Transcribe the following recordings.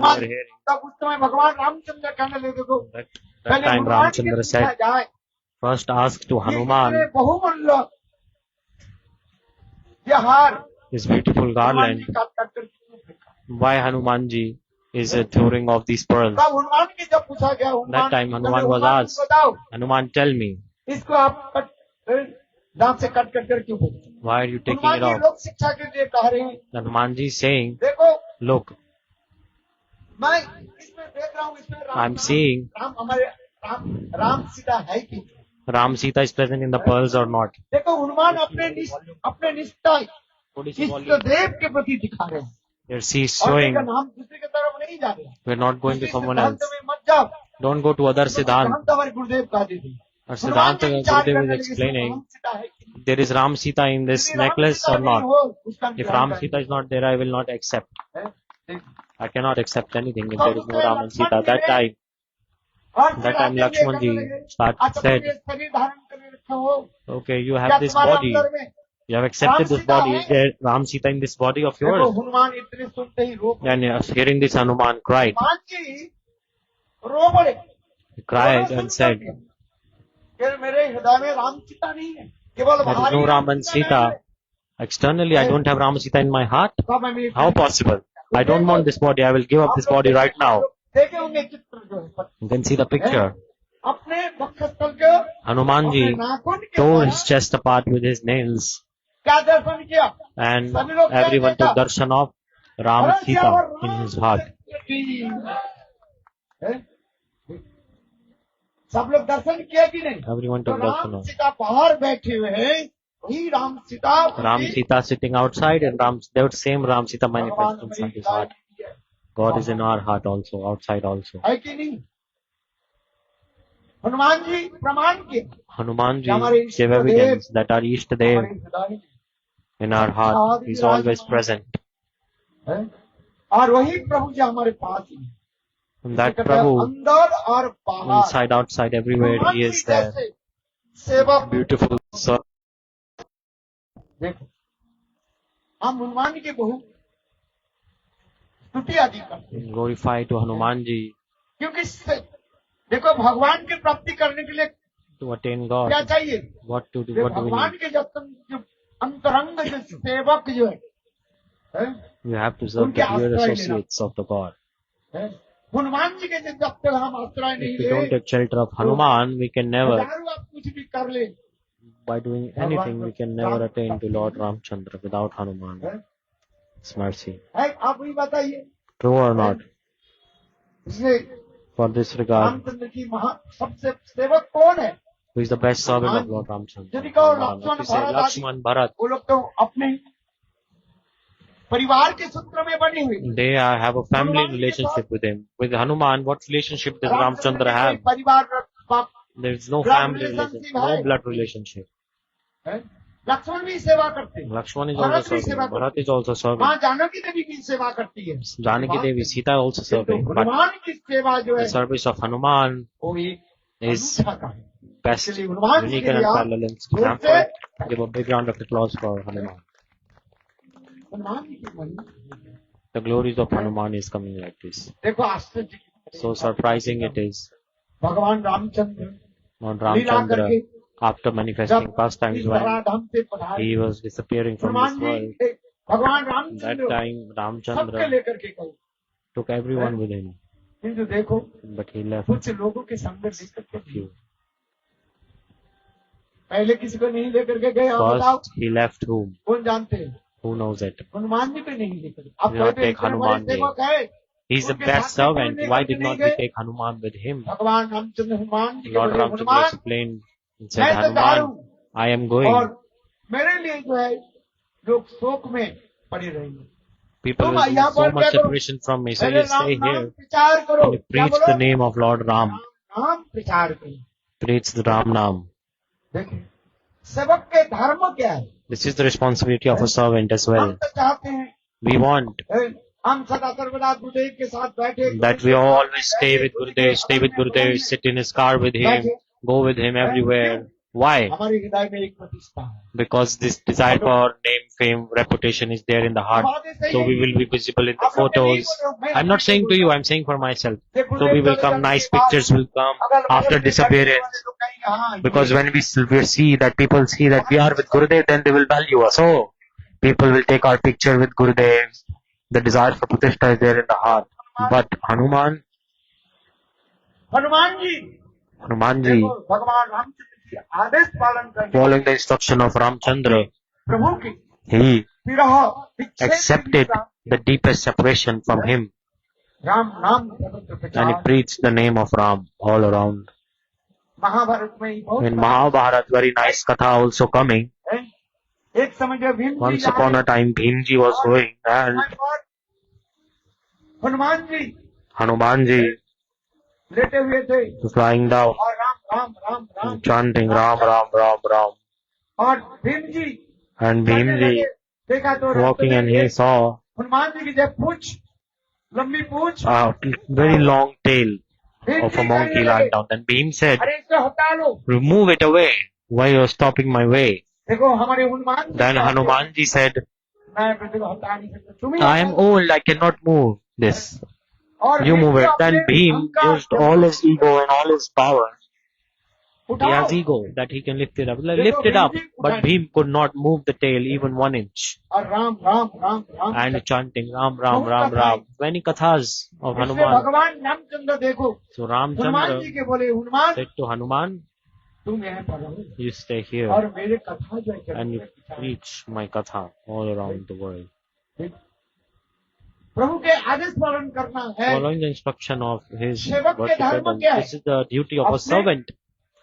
were hearing, तब उस समय भगवान रामचंद्र कहने लगे देखो that पहले time हनुमान के Ramchandra पूछा said, जाए first ask to ये इतने Hanuman बहुमूल्य ये हार this beautiful हनुमान garland, जी काट काट कर क्यों फेंका? why Hanumanji is throwing off these pearls. तब हनुमान की जब पूछा गया That time Hanuman was तुम asked, बताओ Hanuman, tell me, इसको आप दांत से कट कट कर क्यों फेंकते? why are you taking Hanuman it ji off? लोक शिक्षा के लिए कह रहे हैं Hanumanji is saying, देखो look, मैं इसमें देख रहा हूँ इसमें I'm seeing राम हमारे राम सीता है कि Ram Sita is present in the pearls or not. देखो हनुमान अपने निष्ठा इष्ट देव के प्रति दिखा रहे हैं Here she is और showing, देखो नाम दूसरे की तरफ नहीं जा रहे हैं we're not going to दूसरे someone सिद्धांत else. में मत जाओ Don't go to other Siddhant. सिद्धांत हमारे गुरुदेव का दे दी Or Siddhanta Gurudev is explaining, there is Ram Sita in this necklace or not. If Ram Sita is not there, I will not accept. I cannot accept anything if there is no Ram and Sita. That time Lakshman ji said, okay, you have this body. You have accepted this body. Is there Ram Sita in this body of yours? Hanuman इतने सुनते ही रो And hearing this, Hanuman cried. Hanuman ji रो पड़े He cried and said, कि मेरे हृदय में राम सीता नहीं है केवल there is no Ram and Sita. Externally, I don't have Ram and Sita in my heart. How possible? I don't want this body. I will give up this body right now. देखे होंगे चित्र जो है You can see the picture. अपने वक्षस्थल के Hanuman ji नाखून के tore his chest apart with his nails, क्या दर्शन किया and everyone took darshan of Ram and Sita in his heart. सब लोग दर्शन किया कि नहीं Everyone तो took darshan Ram of Sita बाहर बैठे हुए हैं वही Ram Sita Ram Sita sitting outside, and that same Ram Sita manifests inside his heart. God is in our heart also, outside also. है कि नहीं हनुमान जी प्रमाण के Hanuman ji gave evidence that our Ishtadev in our heart is always present. और वही प्रभु जी हमारे पास ही हैं। And that Prabhu, अंदर और बाहर inside, outside, everywhere, he is there. सेवक Beautiful soul. देखो हम हनुमान की बहु स्तुति आदि करते हैं Glorify to Hanuman ji क्योंकि देखो भगवान की प्राप्ति करने के लिए to attain क्या God. चाहिए What to do? देखो, What do we भगवान need? के जो अंतरंग जो सेवक जो है We have to serve the dear associates of the God. Hanuman ji के जब तक हम आश्रय नहीं If we don't ले take shelter of Hanuman, we can never, हजारों आप कुछ भी कर ले by doing anything, we can never attain to Lord Ramchandra without Hanuman. His mercy. है आप भी बताइए True or not? इसलिए For this regard, रामचंद्र की सबसे सेवक कौन है who is the best servant of Lord Ramchandra? यदि कहो Hanuman. If you say Lakshman Bharat Lakshman Bharat, वो लोग तो अपने परिवार के सूत्र में बनी हुई they have a family relationship with him. With Hanuman, what relationship does Ramchandra have? परिवार There is no Blood family relationship, no blood relationship. Lakshman भी सेवा करते हैं Lakshman is also serving. Bharat is also serving. माँ जानकी देवी की सेवा करती है Janaki Devi, Sita is also serving. But Hanuman की सेवा जो है the service of Hanuman वो भी is अनूठा का है best, इसलिए हनुमान जी unique के and लिए आप unparalleled जोर example. से Give a big round of applause for Hanuman. Hanuman ji की महिमा The glories of Hanuman is coming like this. देखो आश्चर्य की बात है। So surprising it is. भगवान रामचंद्र Lord लीला Ramchandra, करके after manifesting जब pastimes इस when धराधाम से पधारे he was disappearing from Hanuman this ji world, भगवान that रामचंद्र time सबके Ramchandra लेकर के गए took everyone with him, किंतु देखो but he left कुछ लोगों के संग लेकर के few. पहले किसी को नहीं लेकर के गए आप बताओ First, he left whom? कौन जानते हैं Who knows it? Hanuman ji को नहीं लेकर आप We not कहते हैं take Hanuman इतने बड़े सेवक है He's the उनके best साथ में servant. कोई Why लेकर did के not नहीं we गए take Hanuman with him? भगवान रामचंद्र हनुमान जी के Lord बोले Ramchandra हनुमान explained and मैं said, तो जा रहा Hanuman, हूँ I am going. और मेरे लिए जो है लोग शोक में पड़े रहेंगे People तुम will be यहाँ so पर much क्या करो separation from me. So पहले you राम stay नाम here प्रचार करो and you क्या preach बोलो the name of Lord Ram. नाम प्रचार करो Preach the Ram Nam. देखिए सेवक के धर्म क्या है This is the responsibility of a servant as हम well. तो चाहते हैं We want हम सदा सर्वदा गुरुदेव के साथ बैठे that we always stay with Gurudev, sit in his car with him, go with him everywhere. Why? हमारे हृदय में एक प्रतिष्ठा है। Because this desire for name, fame, reputation is there in the heart. So we will be visible in the photos. I'm not saying to you, I'm saying for myself. So we will come, nice pictures will come after disappearance. Because when we see that people see that we are with Gurudev, then they will value us. So people will take our picture with Gurudev. The desire for pratishtha is there in the heart. But Hanuman जी देखो, भगवान रामचंद्र की आदेश पालन करके following the instruction of Ramchandra, प्रभु की he विरह accepted the deepest separation from him Ram नाम सर्वत्र and he प्रचार। preached the name of Ram all around. Mahabharat में ही बहुत In Mahabharata, very nice katha also coming. है। एक समय जब Bhim ji Once upon a time, Bhimji was going and Hanuman ji Hanumanji लेटे हुए थे was lying down, और Ram Ram Ram Ram chanting Ram, Ram, Ram, Ram. और भीम जी And Bhimji देखा तो walking and he saw Hanuman ji की जब पूछ लंबी पूछ a very long tail Bhim of ji a monkey कहने lying लगे, down. Then Bhim said, अरे इसको हटा लो। remove it away. Why you are stopping my way? देखो हमारे हनुमान जी Then कहते हैं, Hanumanji said, मैं इसको हटा नहीं सकता, तुम ही I हटाओ। am old, I cannot move this. और You Bhim move ji it. अपने Then Bhim अहंकार used all his ego and all his power. He उठाओ। has ego that he can lift it up. Lift it up. But Bhim could not move the tail even 1 inch. और Ram Ram Ram Ram And chanting Ram, Ram, Ram, Ram. Many kathas of इसलिए Hanuman. भगवान रामचंद्र देखो So Hanuman ji Ramchandra के बोले Hanuman said to Hanuman, तुम यहाँ पर रहो you stay here और मेरे कथा जो है and you जगत में preach my katha all around the world. प्रभु के आदेश पालन करना है। Following the instruction of his सेवक के धर्म worshipper, क्या है? this is the duty of a servant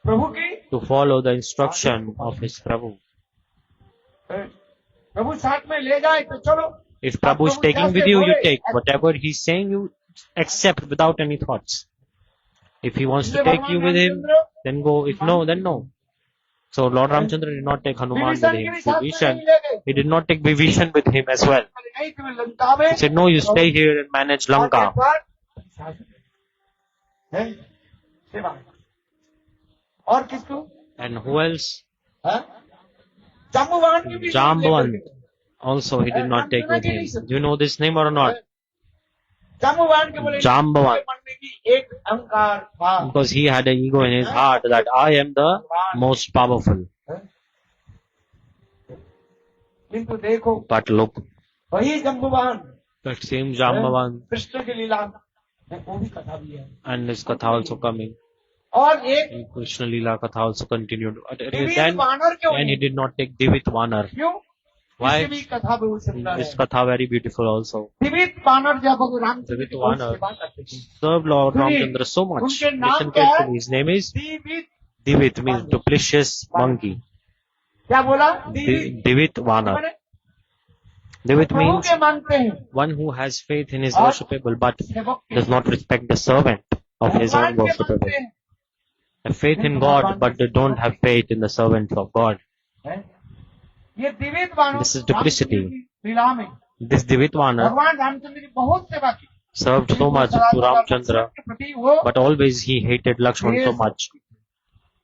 प्रभु की to follow the instruction of his Prabhu. प्रभु साथ में ले जाए तो चलो। If Prabhu is Prabhu taking जैसे with you, you बोले, take. Whatever he's saying, you accept without any thoughts. If he wants to इसलिए take you भगवान with him, Ramchandra then go. If no, then no. So Lord Ramchandra did not take Hanuman with Vibhishan him. के भी साथ में Vibhishan, नहीं ले गए। he did not take Vibhishan with him as well. नहीं तुम्हें लंका में He said, no, you stay here and manage और Lanka. एक बार है सेवा और किसको And who else? है? जाम्बुवान की भी Jambavan. Also he did not take with him. Do you know this name or not? जाम्बुवान के बोले जाम्बवान. मन में भी एक अहंकार था। Because he had an ego in his heart that I am the most powerful. किंतु देखो But look, वही जम्बुवान that same Jambavan कृष्ण की लीला में वो भी कथा भी है and his katha also coming. और एक And Krishna Leela katha also continued. Divya Then, वानर क्यों then he नहीं? did not take Divit Vanar. क्यों Why? इसकी भी कथा बहुत सुंदर है। This katha very beautiful also. Divya वानर जब रामचंद्र Divit की बहुत Vanar सेवा करते थे served Lord सुनिए, Ramchandra so much. उनके नाम Listen क्या है? carefully. His name is Divya Divit, means duplicious monkey. क्या बोला दिव्य Divit Vanar. Divit प्रभु means के मानते हैं one who has faith in his और worshipable but सेवक के does not respect the servant of his भगवान own के worshipable. मानते हैं Have faith in God but they don't have faith in the servant of God. हैं? ये दिव्य वानर This is duplicity. रामचंद्र की लीला में This Divit Vanar भगवान रामचंद्र की बहुत सेवा की served so much to Ramchandra, के प्रति वो but always he hated Lakshman so much.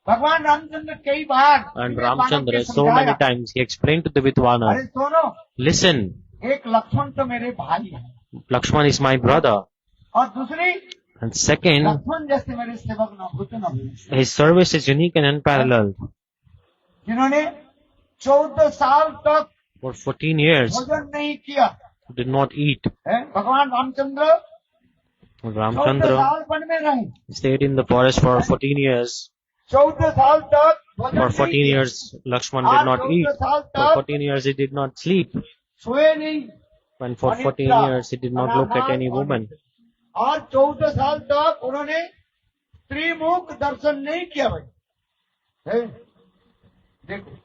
भगवान रामचंद्र कई बार And दिव्य वानर Ramchandra के so many समझाया, times he explained to Divit अरे Vanar, सुनो listen, एक लक्ष्मण तो मेरे भाई है Lakshman is my brother. और दूसरी And second, लक्ष्मण जैसे मेरे सेवक न हो तो न हो his service is unique and unparalleled. जिन्होंने 14 साल तक For 14 years, भोजन नहीं किया he did not eat. है भगवान रामचंद्र 14 Ramchandra साल वन में रहे stayed in the forest for 14 years. 14 साल तक भोजन For नहीं 14 किया, years, Lakshman did not eat. 14 साल For तक 14 years, he did not sleep. सोए नहीं And for 14 years, he did not look at any woman. और 14 साल तक उन्होंने त्रिमुख दर्शन नहीं किया भाई है? देखो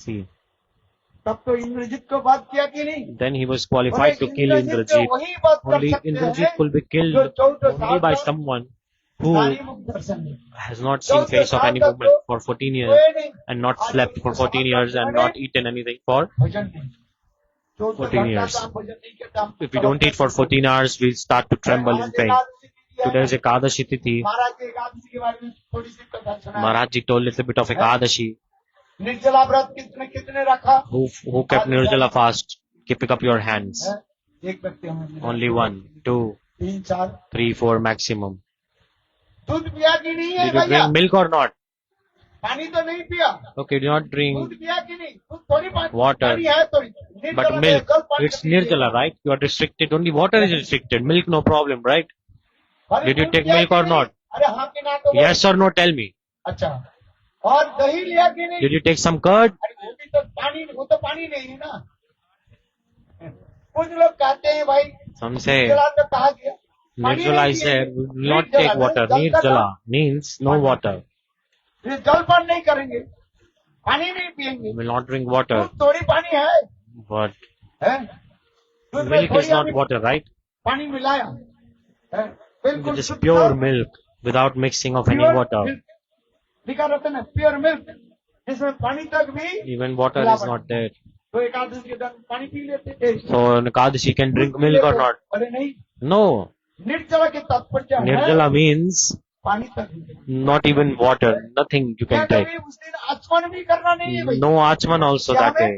See, तब तो इंद्रजीत को बात किया कि नहीं then he was qualified to kill Indrajit तो Indrajit. वही बात कर Only सकते Indrajit हैं could be killed जो 14 only साल by तक someone who त्रिमुख दर्शन नहीं has not seen face of any woman for 14 years सोए नहीं and not slept for 14 years and not eaten anything for भोजन नहीं 14 years. भोजन नहीं किया If we don't eat for 14 hours, we start to tremble in pain. Today's Ekadashi Tithi. महाराज के एकादशी के बारे में थोड़ी सी कथा सुना। Maharaj ji told a little bit of Ekadashi. निर्जला व्रत कितने कितने रखा? Who kept Nirjala fast? Keeping up your hands. एक व्यक्ति हमें Only 1, 2, 3, 4 3, 4 maximum. दूध पिया कि नहीं है Did you भैया? drink milk or not? पानी तो नहीं पिया। Okay, do not दूध drink पिया कि नहीं? दूध थोड़ी Water. पानी है थोड़ी। but निर्जला milk. जल पान It's कर लीजिए। Nirjala, right? You are restricted. Only water is restricted. Milk, no problem, right? अरे Did you दूध take पिया milk कि or नहीं? not? अरे हाँ कि ना तो Yes or no? Tell me. अच्छा। और दही लिया कि नहीं? Did you take some curd? अरे वो भी तो पानी, वो तो पानी नहीं है ना। कुछ लोग कहते हैं भाई Some say निर्जला तो कहा गया। पानी Nirjala नहीं is there. पिएंगे। We will not निर्जला take water. जल का Nirjala means no water. ये जलपान नहीं करेंगे, पानी नहीं पिएंगे। We will not drink water. दूध थोड़ी पानी है, But हैं? दूध में milk थोड़ी is not हमने water, right? पानी मिलाया, हैं? बिल्कुल It is शुद्ध pure और milk without mixing of any pure water. Milk. लिखा रहता है ना प्योर मिल्क, जिसमें पानी तक भी Even water is not there. तो एकादशी के दिन पानी पी लेते थे। So on Ekadashi can drink milk or not? अरे नहीं, No. निर्जला के तात्पर्य है Nirjala means पानी तक भी। not even water. Nothing you क्या can take. कभी उस दिन आचमन भी करना नहीं है भाई। No achman also that day.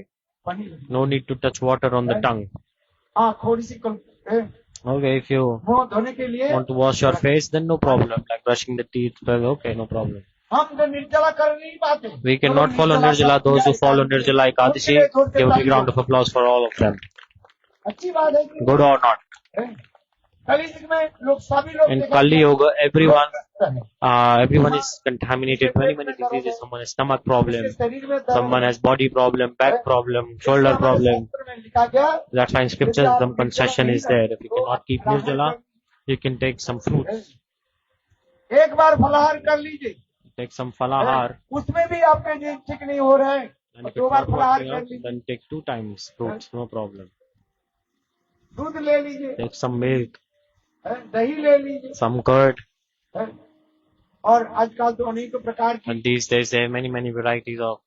पानी No need to touch water on the tongue. हाँ थोड़ी सी Okay, if you मुंह धोने के लिए want to wash your face, then no problem. Like brushing the teeth, well, okay, no problem. हम तो निर्जला कर नहीं पाते। We cannot follow Nirjala. Those who follow Nirjala Ekadashi, give a big round of applause for all of them. अच्छी बात है कि Good or not. कलयुग में लोग सभी लोग In देखा Kali Yoga, everyone है। everyone is contaminated. Many diseases. Someone has stomach problem. शरीर में दर्द Someone has body problem, back problem, shoulder problem. शास्त्र में लिखा गया That's why in scriptures some concession is there. If you cannot keep Nirjala, you can take some fruits. एक बार फलाहार कर लीजिए, Take some falahar. उसमें भी आपके जीव ठीक नहीं हो रहे हैं, And if दो it's बार not फलाहार working कर out, लीजिए, then take 2 times fruits, no problem. दूध ले लीजिए, Take some milk, दही ले लीजिए, some curd. और आजकल तो अनेक प्रकार की And these days there are many varieties of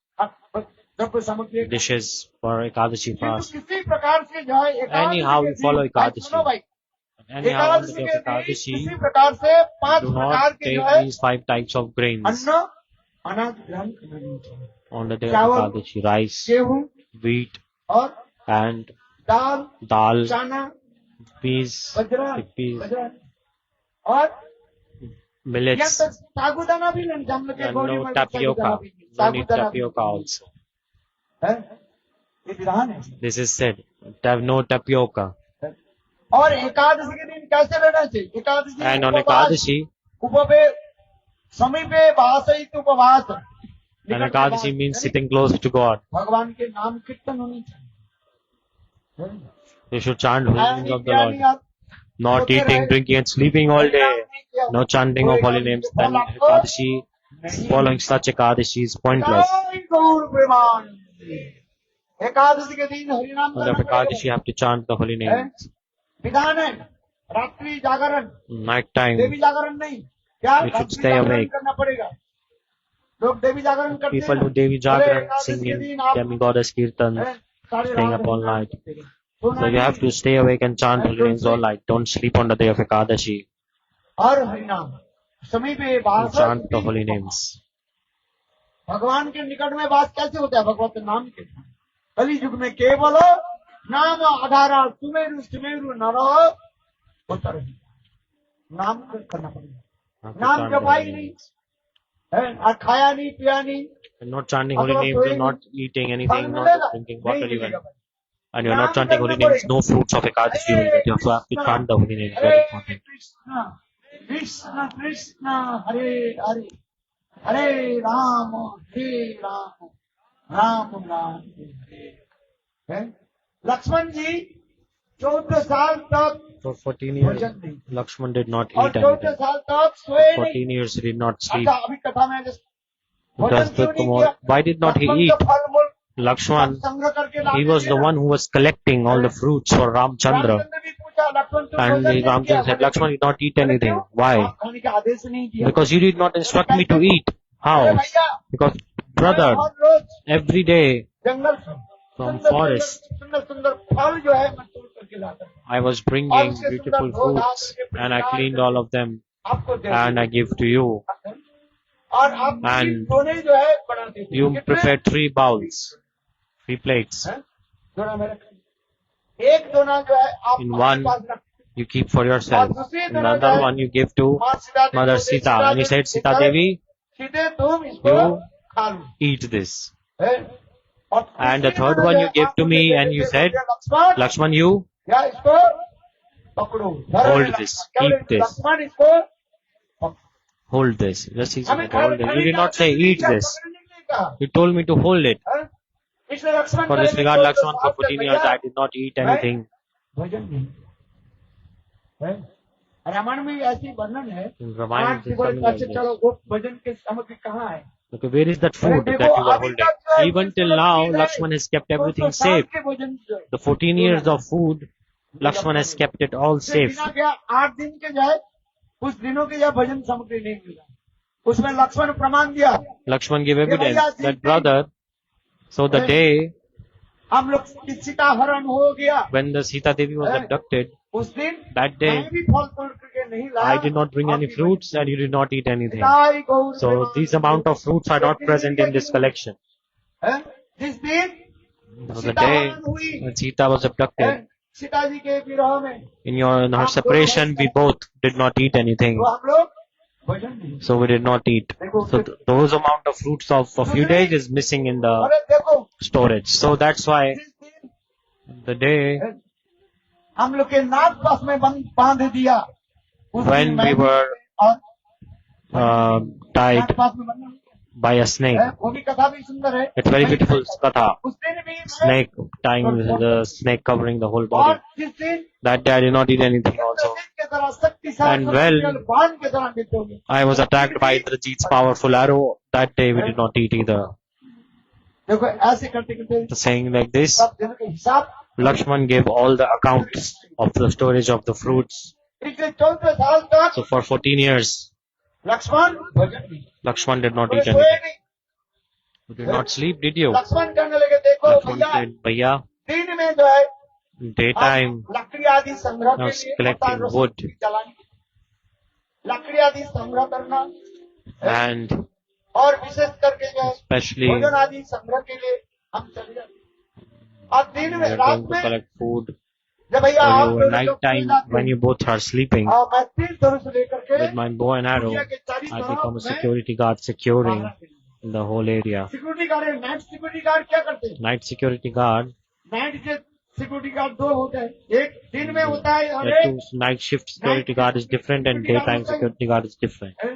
द्रव्य सामग्री dishes for Ekadashi किंतु fast. किसी प्रकार से जो है Anyhow, we follow Ekadashi. सुनो भाई, Anyhow, on the Ekadashi day के of दिन Ekadashi, किसी प्रकार से 5 do प्रकार not के जो take है these 5 types of grains अन्न अनाज ग्रहण करना नहीं चाहिए। on the day of चावल, Ekadashi. Rice, गेहूं wheat, और and दाल, dal, चना, peas, बजरा, chickpeas, और यहाँ millets, तक साबूदाना भी नहीं, हम लोग के and गौरी no में tapioca. No need tapioca also. है, ये विधान है। This is said. No tapioca. और एकादशी के दिन कैसे रहना चाहिए? एकादशी And on उपवास, Ekadashi, उपवे समीपे भाषित उपवास, and Ekadashi means sitting close to God. भगवान के नाम कीर्तन होनी चाहिए। You should chant holy खाया names नहीं, of the पिया Lord. नहीं, आप Not सोते eating, रहे, drinking, and sleeping all day. हरिनाम नहीं किया, No chanting कोई of holy काम names. नहीं, Then फल आपको Ekadashi, नहीं। following such Ekadashi is pointless. जय गौर प्रेमान। एकादशी के दिन हरिनाम On करना the पड़ेगा। Ekadashi, you have to chant the holy names. विधान है, रात्रि जागरण, Night time, देवी जागरण नहीं, क्या We should रात्रि stay जागरण awake. करना पड़ेगा। लोग देवी जागरण करते people हैं do Devi अरे Jagran, एकादशी के singing दिन आप demigoddess kirtan, सारी staying रात up all हरिनाम night. करते हैं। सोना So you have नहीं, to stay awake and chant holy names all night. Don't sleep on the day of Ekadashi. और हरिनाम समीपे You वास chant the holy names. भगवान के निकट में वास कैसे होता है? भगवत नाम के कली युग में केवल नाम आधारा सुमेरु सुमेरु न रहो होता रहे। नाम करना पड़ेगा, You have to नाम chant the जपाई holy नहीं names. है, और खाया नहीं पिया नहीं, And not chanting holy अगर names, कोई and not eating फल anything, मिलेगा not drinking water नहीं even. मिलेगा भाई। And you're not नाम chanting holy करना names, पड़ेगा। no fruits of Ekadashi you will get. You have to chant the holy names, very important. Krishna Krishna Krishna Hare Hare Hare Ram Ram Ram हरे है। लक्ष्मण जी 14 साल तक For 14 years, भोजन नहीं, Lakshman did not और eat 14 anything. साल तक सोए For नहीं। 14 years he did not sleep. अच्छा अभी कथा में भोजन Thus क्यों the नहीं tomorrow, किया? why did not he Lakshman eat? तो फल मूल Lakshman, संग्रह करके he लाते was थे the ना। one who was collecting all the fruits for Ramchandra. Ramchandra भी पूछा, लक्ष्मण तुम And भोजन नहीं किया? Ramchandra said, Lakshman did not eat बोले, anything. क्यों? Why? आप खाने का आदेश नहीं किया। Because you did not instruct me to eat. अरे How? भैया, Because, मैं brother, हर रोज every day जंगल से from forest, सुंदर सुंदर फल जो है मैं तोड़ करके लाता हूँ। I was bringing beautiful fruits and I cleaned all of them आपको दे and I give to you. दिया। और आप And दोनों ही जो है बनाते थे You कितने? prepare 3 bowls, 3 plates. हैं? दोना में रखें। एक दोना जो है आप In अपने one, पास रखें। you keep for yourself. Another one you give to माँ सीता देवी Mother को दे, Sita. Sita And he Devi said, को Sita दे, Devi, सीधे तुम इसको you खा लो। eat this. हैं? और And the तीसरी third दोना one जो you है, gave आपको to me they and you देते said, थे, लक्ष्मण Lakshman, you या इसको पकड़ो। धरो hold में this, लक्ष्मण, क्या keep बोले? this, लक्ष्मण इसको पकड़ो। hold this. Just he हमें said, hold this. You did not say eat this. पकड़ने के लिए कहा। You told me to hold it. हैं? इसलिए लक्ष्मण For this करेंगे regard, तो Lakshman, for साथ 14 में years भैया, I did not eat मैं anything. भोजन नहीं। हैं? रामायण में ऐसी वर्णन है। In Ramayana, आज it is बोले something like अच्छा this. चलो वो भोजन की सामग्री कहाँ है? Okay, where is that food अरे that देखो, you were अभी holding? तक जो है, Even कुछ till लोग now, चीज़ है, Lakshman has kept everything 200 साल safe. के भोजन जो है, The 14 years of food, Lakshman has kept it all उससे safe. बिना गया 8 दिन के जाए कुछ दिनों की यह भोजन सामग्री नहीं मिला। उसमें लक्ष्मण प्रमाण दिया Lakshman gave ये भैया evidence जिस that दिन brother, so the day हम लोग की सीता हरण हो गया, when the Sita Devi was abducted, उस दिन that मैं day भी फल तोड़ करके नहीं लाया। I did not bring any आप भी fruits and you did not eat anything. पिताई Gaur So Premanand these amount of fruits are not एक दिन present in this collection. हैं? जिस दिन So the सीता day हरण हुई, when Sita was हैं? abducted, सीता जी के विरह में in her separation, we both did not eat anything. तो हम लोग भोजन नहीं। So we did not eat. So those amount of fruits of a few days is missing in the अरे देखो storage. So that's why जिस दिन the day हम लोग के नाक पास में बांध दिया उस दिन when मैं we भी were और tied नाक पास में बंधा by a snake. है, वो भी कथा भी सुंदर है। It's very beautiful katha. उस दिन भी मैं Snake tying the snake covering the whole और body. जिस दिन That day I did not eat anything also. के तरह शक्तिशाली And well, बाण के तरह देते होंगे। I was attacked by Indrajit's powerful arrow. That day we did not eat either. देखो ऐसे करते करते Saying like this, सब दिन का हिसाब Lakshman gave all the accounts of the storage of the fruits. पिछले 14 साल तक So for 14 years, लक्ष्मण भोजन नहीं Lakshman did not बोले eat सोए anything. नहीं। You did not sleep, did you? Lakshman कहने लगे देखो Lakshman भैया said, Bhaiya, दिन में जो है daytime, लकड़ी आदि संग्रह के I लिए was collecting होता है, wood. रसोई जलाने के लिए। लकड़ी आदि संग्रह करना and और विशेष करके जो है especially भोजन आदि संग्रह के लिए हम चले जाते हैं। और दिन we में are रात going to में collect food जब भैया for आप you at लोग night जब सो time जाते when हैं, you both are sleeping. मैं 3 धनुष लेकर के With my bow and arrow, दुनिया के चारी I तरफ become a मैं security guard securing बाहर रहती the whole area. हूँ। Security guard night security guard क्या करते हैं? Night security guard, नाइट के सिक्योरिटी गार्ड 2 होते हैं, एक दिन में होता है और the एक two night shift security guard is different and daytime security guard is different.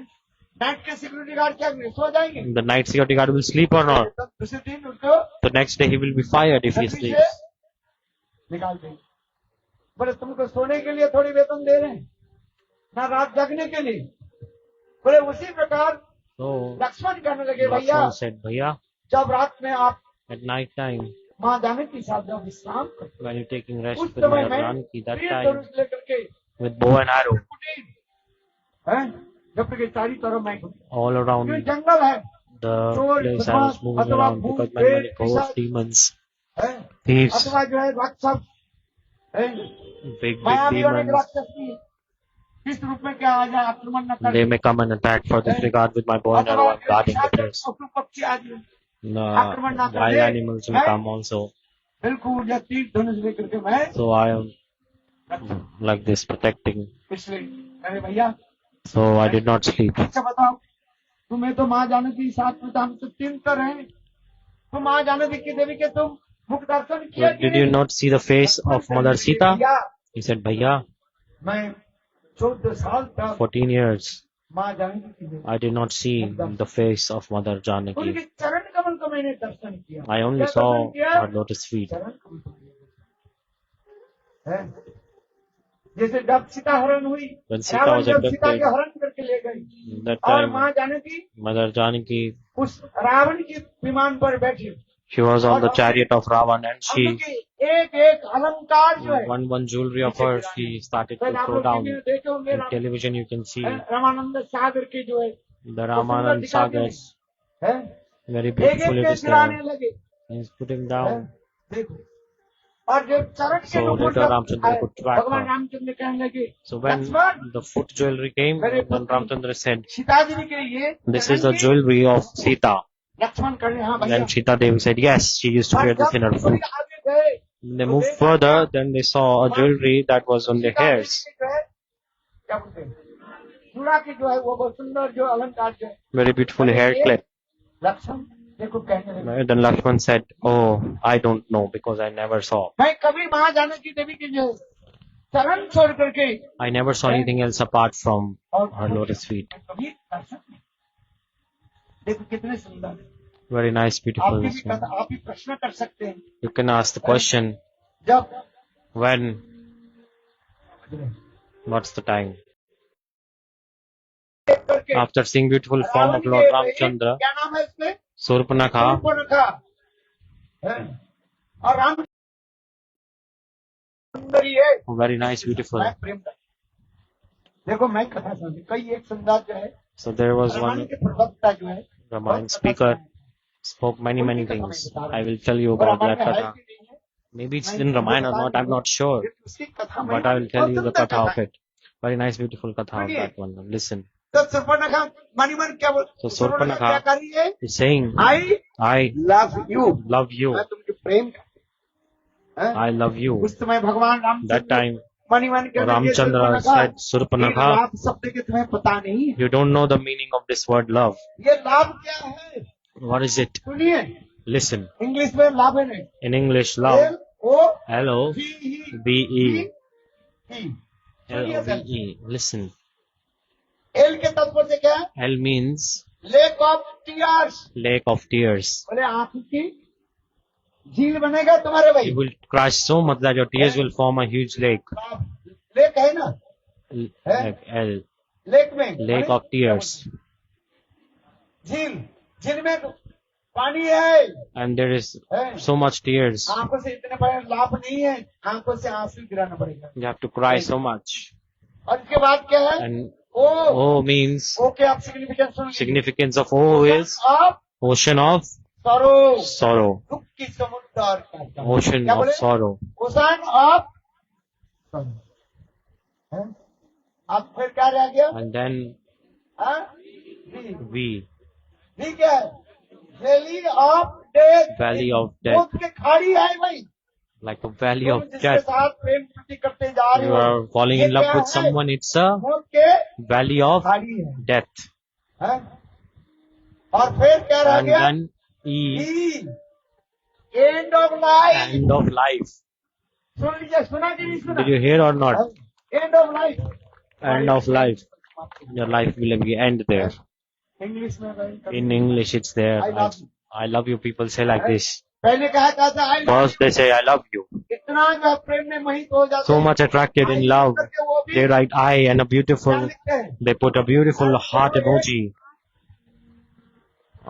Night के सिक्योरिटी गार्ड क्या करेंगे? सो जाएंगे। The night security guard will sleep or not. तब दूसरे दिन उनको The next day he will be fired if he नौकरी से sleeps. निकाल देंगे। बोले तुमको सोने के लिए थोड़ी वेतन दे रहे हैं, ना रात जगने के लिए। बोले उसी प्रकार So लक्ष्मण कहने लगे भैया Lakshman said, Bhaiya, जब रात में आप at night time माँ जाने के साथ जब विश्राम करते when you're taking rest उस with समय Mother मैं Janaki, that 3 time धनुष लेकर के with bow and arrow कुटीर है जब के चारी तरफ मैं all around क्यों जंगल है the चोर place I was बदमाश moving अथवा around भूत because many प्रेत ghosts, पिशाच demons, है thieves, अथवा जो है राक्षस है big मायावियों ने demons, राक्षस की किस रूप में क्या आ जाए आक्रमण न they करे may come and attack. For this regard, with my bow and arrow, I'm guarding the place. पशु पक्षी आदि The आक्रमण न wild करे animals will come also. बिल्कुल या 3 धनुष लेकर के मैं So I am like this protecting. इसलिए अरे भैया So I did not sleep. अच्छा बताओ तुम्हें तो माँ जानकी साथ में तो हम तो 3 तर हैं तो माँ जानकी की देवी के तुम मुख दर्शन किया But did you not see the face of Mother Sita? He said, Bhaiya, मैं 14 साल तक 14 years माँ जानकी की देवी I did not see the face of Mother उनके Janaki. चरण कमल को मैंने दर्शन किया। I only क्या saw दर्शन किया? her lotus feet. चरण कमल को है जैसे जब सीता हरण हुई When Sita रावण was जब सीता abducted, के हरण करके ले गई that और time माँ जानकी Mother Janaki, उस रावण के विमान पर बैठी she was on the chariot of Ravan and she, उनकी एक एक अलंकार जो है one jewelry of her, she started to आप throw लोग down. टीवी में देखे होंगे In television you can see Ramanand Sagar के जो है the Ramanand Sagars, है very एक beautiful एक it के is गिराने there. लगे He is putting हैं? down. देखो और जब चरण के So नुपुर later जब Ramchandra आए, could track भगवान her. रामचंद्र कहने लगे So when Lakshman the foot jewelry came, मेरे then पुत्र Ramchandra said, सीता जी के लिए "This is the jewelry of Sita." Lakshman कहने हाँ भैया Then Sita Devi said, "Yes, she used to और wear this जब in her थोड़ी foot." आगे गए When they moved further, then they saw a jewelry that was on their Sita Devi hairs. के जो है क्या बोलते हैं चूड़ा की जो है वो बहुत सुंदर जो अलंकार जो है Very beautiful hair clip. Lakshman देखो कहने लगे Then Lakshman said, "Oh, I don't know because I never saw. मैं कभी वहां जाने की देवी की जो चरण छोड़ करके I never saw anything else apart from her lotus feet." कभी दर्शन नहीं। देखो कितने सुंदर है। Very nice, beautiful. आपकी भी this one. कथा आप भी प्रश्न कर सकते हैं You can ask the question, जब when, what's the time? देख करके After seeing beautiful form of Lord Ramchandra, क्या नाम है इसमें Surpanakha, सूर्पनखा है। और राम सुंदरी है very nice, beautiful. मैं प्रेम करता देखो मैं कथा सुनी कई एक संदास जो है So there was Ramayan one के प्रवक्ता जो है Ramayana speaker spoke many things. I will tell you about that katha. Maybe it's in Ramayana or not, I'm not sure. उसकी कथा But I will tell you the katha of it. Very nice, beautiful katha of that one. Listen. तो Surpanakha money मन क्या बोल So Surpanakha क्या कर रही है is saying, I I love you love you. मैं तुमको प्रेम करता हूं। I love you. उस समय भगवान राम That time मनी मन के Ramchandra said, Surpanakha, लाभ शब्द के तुम्हें पता नहीं है you don't know the meaning of this word love. ये लाभ क्या है What is it? सुनिए Listen. इंग्लिश में लाभ है नहीं In English, love. ओ L-O-V-E. ही L-O-V-E. Listen. एल के तत्व से क्या है L means lake of tears lake of tears. बोले आंखों की झील बनेगा तुम्हारे भाई It will crash so much that your tears will form a huge lake. Lake है ना Like L. लेक में Lake of tears. झील झील में पानी है And there is so much tears. आंखों से इतने बड़े लाभ नहीं है आंखों से आंसू गिराना पड़ेगा You have to cry so much. और इसके बाद क्या है And O O means okay आप सिग्निफिकेंस सुन significance of O is आप ocean of सरो sorrow. दुख की समुद्र का Ocean क्या of बोले sorrow. ओशन ऑफ आप फिर क्या रह गया And then हाँ? V. भी क्या है valley of death Valley of death. मौत की खाड़ी है भाई Like a valley तुम of जिसके death. साथ प्रेम प्रीति करते जा रहे You हो are falling ये in love क्या with है? someone. It's a मौत के valley of खाड़ी है death. हैं? और फिर क्या रह And गया then E. End of life End of life. सुन लीजिए सुना कि नहीं सुना Did you hear or not? End of life End of life. Your life will be end there. English में भाई In English, it's there. I love you. People say like this. पहले कहा था आई First, they say I love you. इतना जो प्रेम में मोहित हो जाते So हैं, much attracted in love. करके वो भी They write I and a क्या beautiful. लिखते हैं They put a beautiful heart emoji.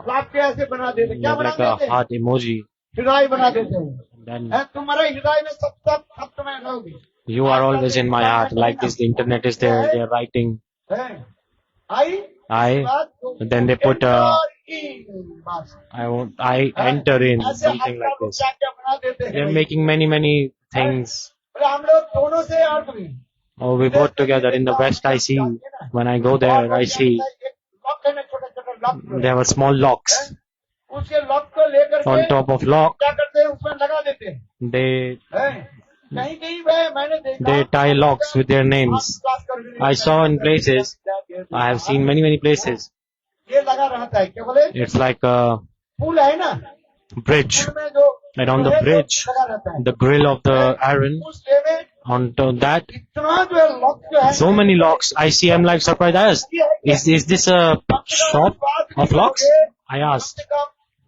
लाभ के ऐसे बना देते क्या बना Like a देते हैं heart emoji. हृदय बना देते हैं Then हैं, तुम्हारे हृदय में सब तुम्हें रहोगे you are always in my heart. Like this, the internet is there. They are writing हैं? आई I. Then they put I enter in something like this. क्या बना देते They are हैं making many things. बोले हम लोग दोनों से अर्थ में Oh, we both together in the West. I see. When I go there, I see lock है ना छोटा छोटा lock they have small locks. उसके लॉक को लेकर On के top of lock, क्या करते हैं उसमें लगा देते हैं they हैं? कहीं कहीं वह मैंने देखा they tie locks with their names. I saw in places. I have seen many places. ये लगा रहता है क्या बोले It's like a पुल है ना bridge. पुल में जो And on the bridge, लगा रहता है the grill of the iron. उस वे में On to that, इतना जो है लॉक जो है so many locks. I see. I'm like surprised. I asked, is this a shop of locks? I asked.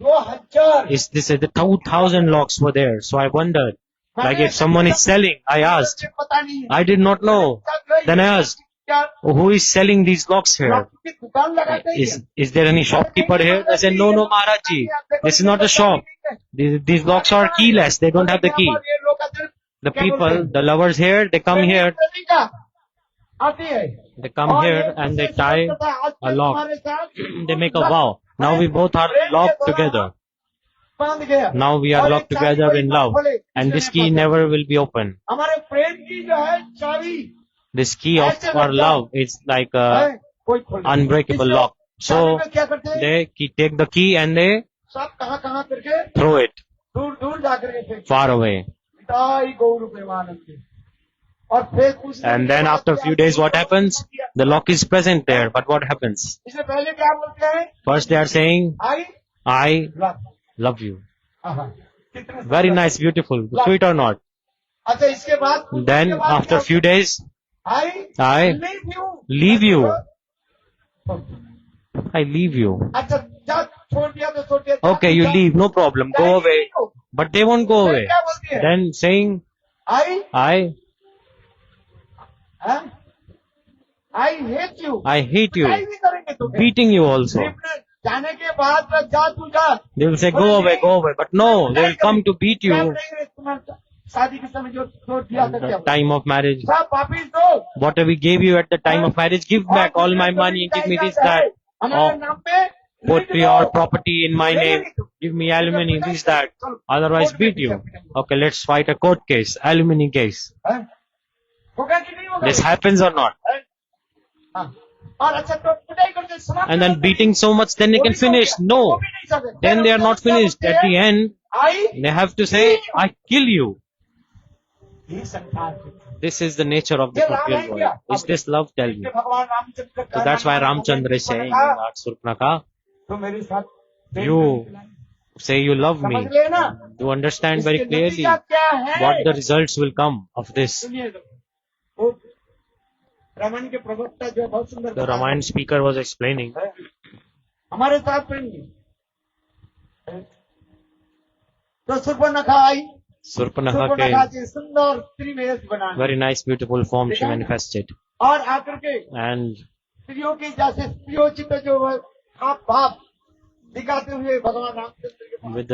2000 Is this the 2,000 locks were there? So I wondered, like if someone is selling. I asked. पता नहीं है I did not know. Then I asked, क्या oh, who is selling these locks here? Lock की दुकान लगाते ही है Is there any shopkeeper here? They said, no, Maharaj ji. This is not a shop. These locks are keyless. They don't have the key. ये लोग आते हैं, The people, the lovers here, they come here. आती है They come here and they tie a lock. They make a vow. Now we both are locked together. बांध गया। Now we are और locked एक चाबी together कोई in ना love, खोले, and this इसने key पकड़ा। never will be open. हमारे प्रेम की जो है चाबी This key of our love is like a है, कोई खोले। unbreakable इसलिए lock. चाबी So में क्या करते हैं? they take the key and they सब कहाँ करके throw it दूर दूर जाकर के फेंक far away. पिताई गौर प्रेमानंद। और फिर कुछ दिन And के then बाद after a few days, what happens? The lock is present there, but what happens? इससे पहले क्या बोलते हैं? First they are saying, I I love. love you. आहा, कितने Very सुंदर। nice, beautiful, sweet or not. अच्छा इसके बाद कुछ दिन Then के बाद after a few days, I I leave you. I leave you. अच्छा जा छोड़ दिया तो छोड़ दिया। Okay, you leave, no problem, go away. But they won't go away. क्या बोलती है? Then saying, I I hate you. I hate you. नहीं करेंगे तो Beating you also. जाने के बाद बस जा तू जा। They will say, go away, but no, they will come to beat you. शादी के समय जो छोड़ दिया At था the क्या? time of marriage, सब वापिस दो। whatever we gave you at the time of marriage, give back all my money, give me this, that. हमारे Oh, नाम पे put your property in my name, give me alimony, this, that. Otherwise beat you. Okay, let's fight a court case, alimony case. हैं? होगा कि नहीं होगा? This happens or not? हैं? हाँ। और अच्छा तो पिटाई करके समाप्त And then कर beating so much, then they can finish. No, वो भी नहीं सकते। then they are not finished. At the end, I they have to say, I kill you. ये संसार है। This is the nature of the material world. Is this love? Tell me. इसलिए भगवान रामचंद्र का So that's why नाम Ramchandra is saying in कहा, that Surpanakha, तो मेरे साथ प्रेम You करके say you love समझ me. लेना। You understand very इसके clearly नतीजा क्या है? what the results will come of this. सुनिए वो रामायण के प्रवक्ता जो बहुत सुंदर The Ramayana speaker was explaining. हमारे साथ प्रेम की तो सुपर्णखा आई। Surpanakha Surpanakha came. की सुंदर स्त्री वेश बनाई Very nice, beautiful form she manifested. और आकर के And स्त्रियों की जैसे स्त्रियोचित जो आप भाव दिखाते हुए भगवान रामचंद्र के पास with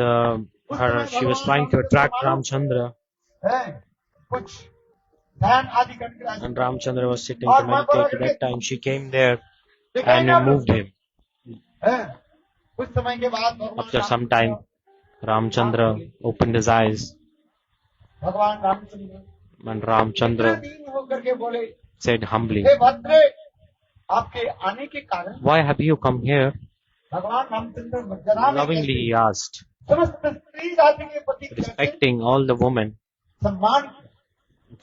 her, she was trying to attract Ramchandra. है कुछ ध्यान आदि करके And Ramchandra was sitting to meditate. At that time she came there and moved him. है कुछ समय के बाद भगवान After some time, Ramchandra opened his eyes भगवान रामचंद्र and Ramchandra दीन होकर के बोले said humbly, हे भद्रे आपके आने के कारण why have you come here? भगवान रामचंद्र जरा Lovingly he asked, समस्त स्त्री जाति के प्रति कैसे respecting all the women. सम्मान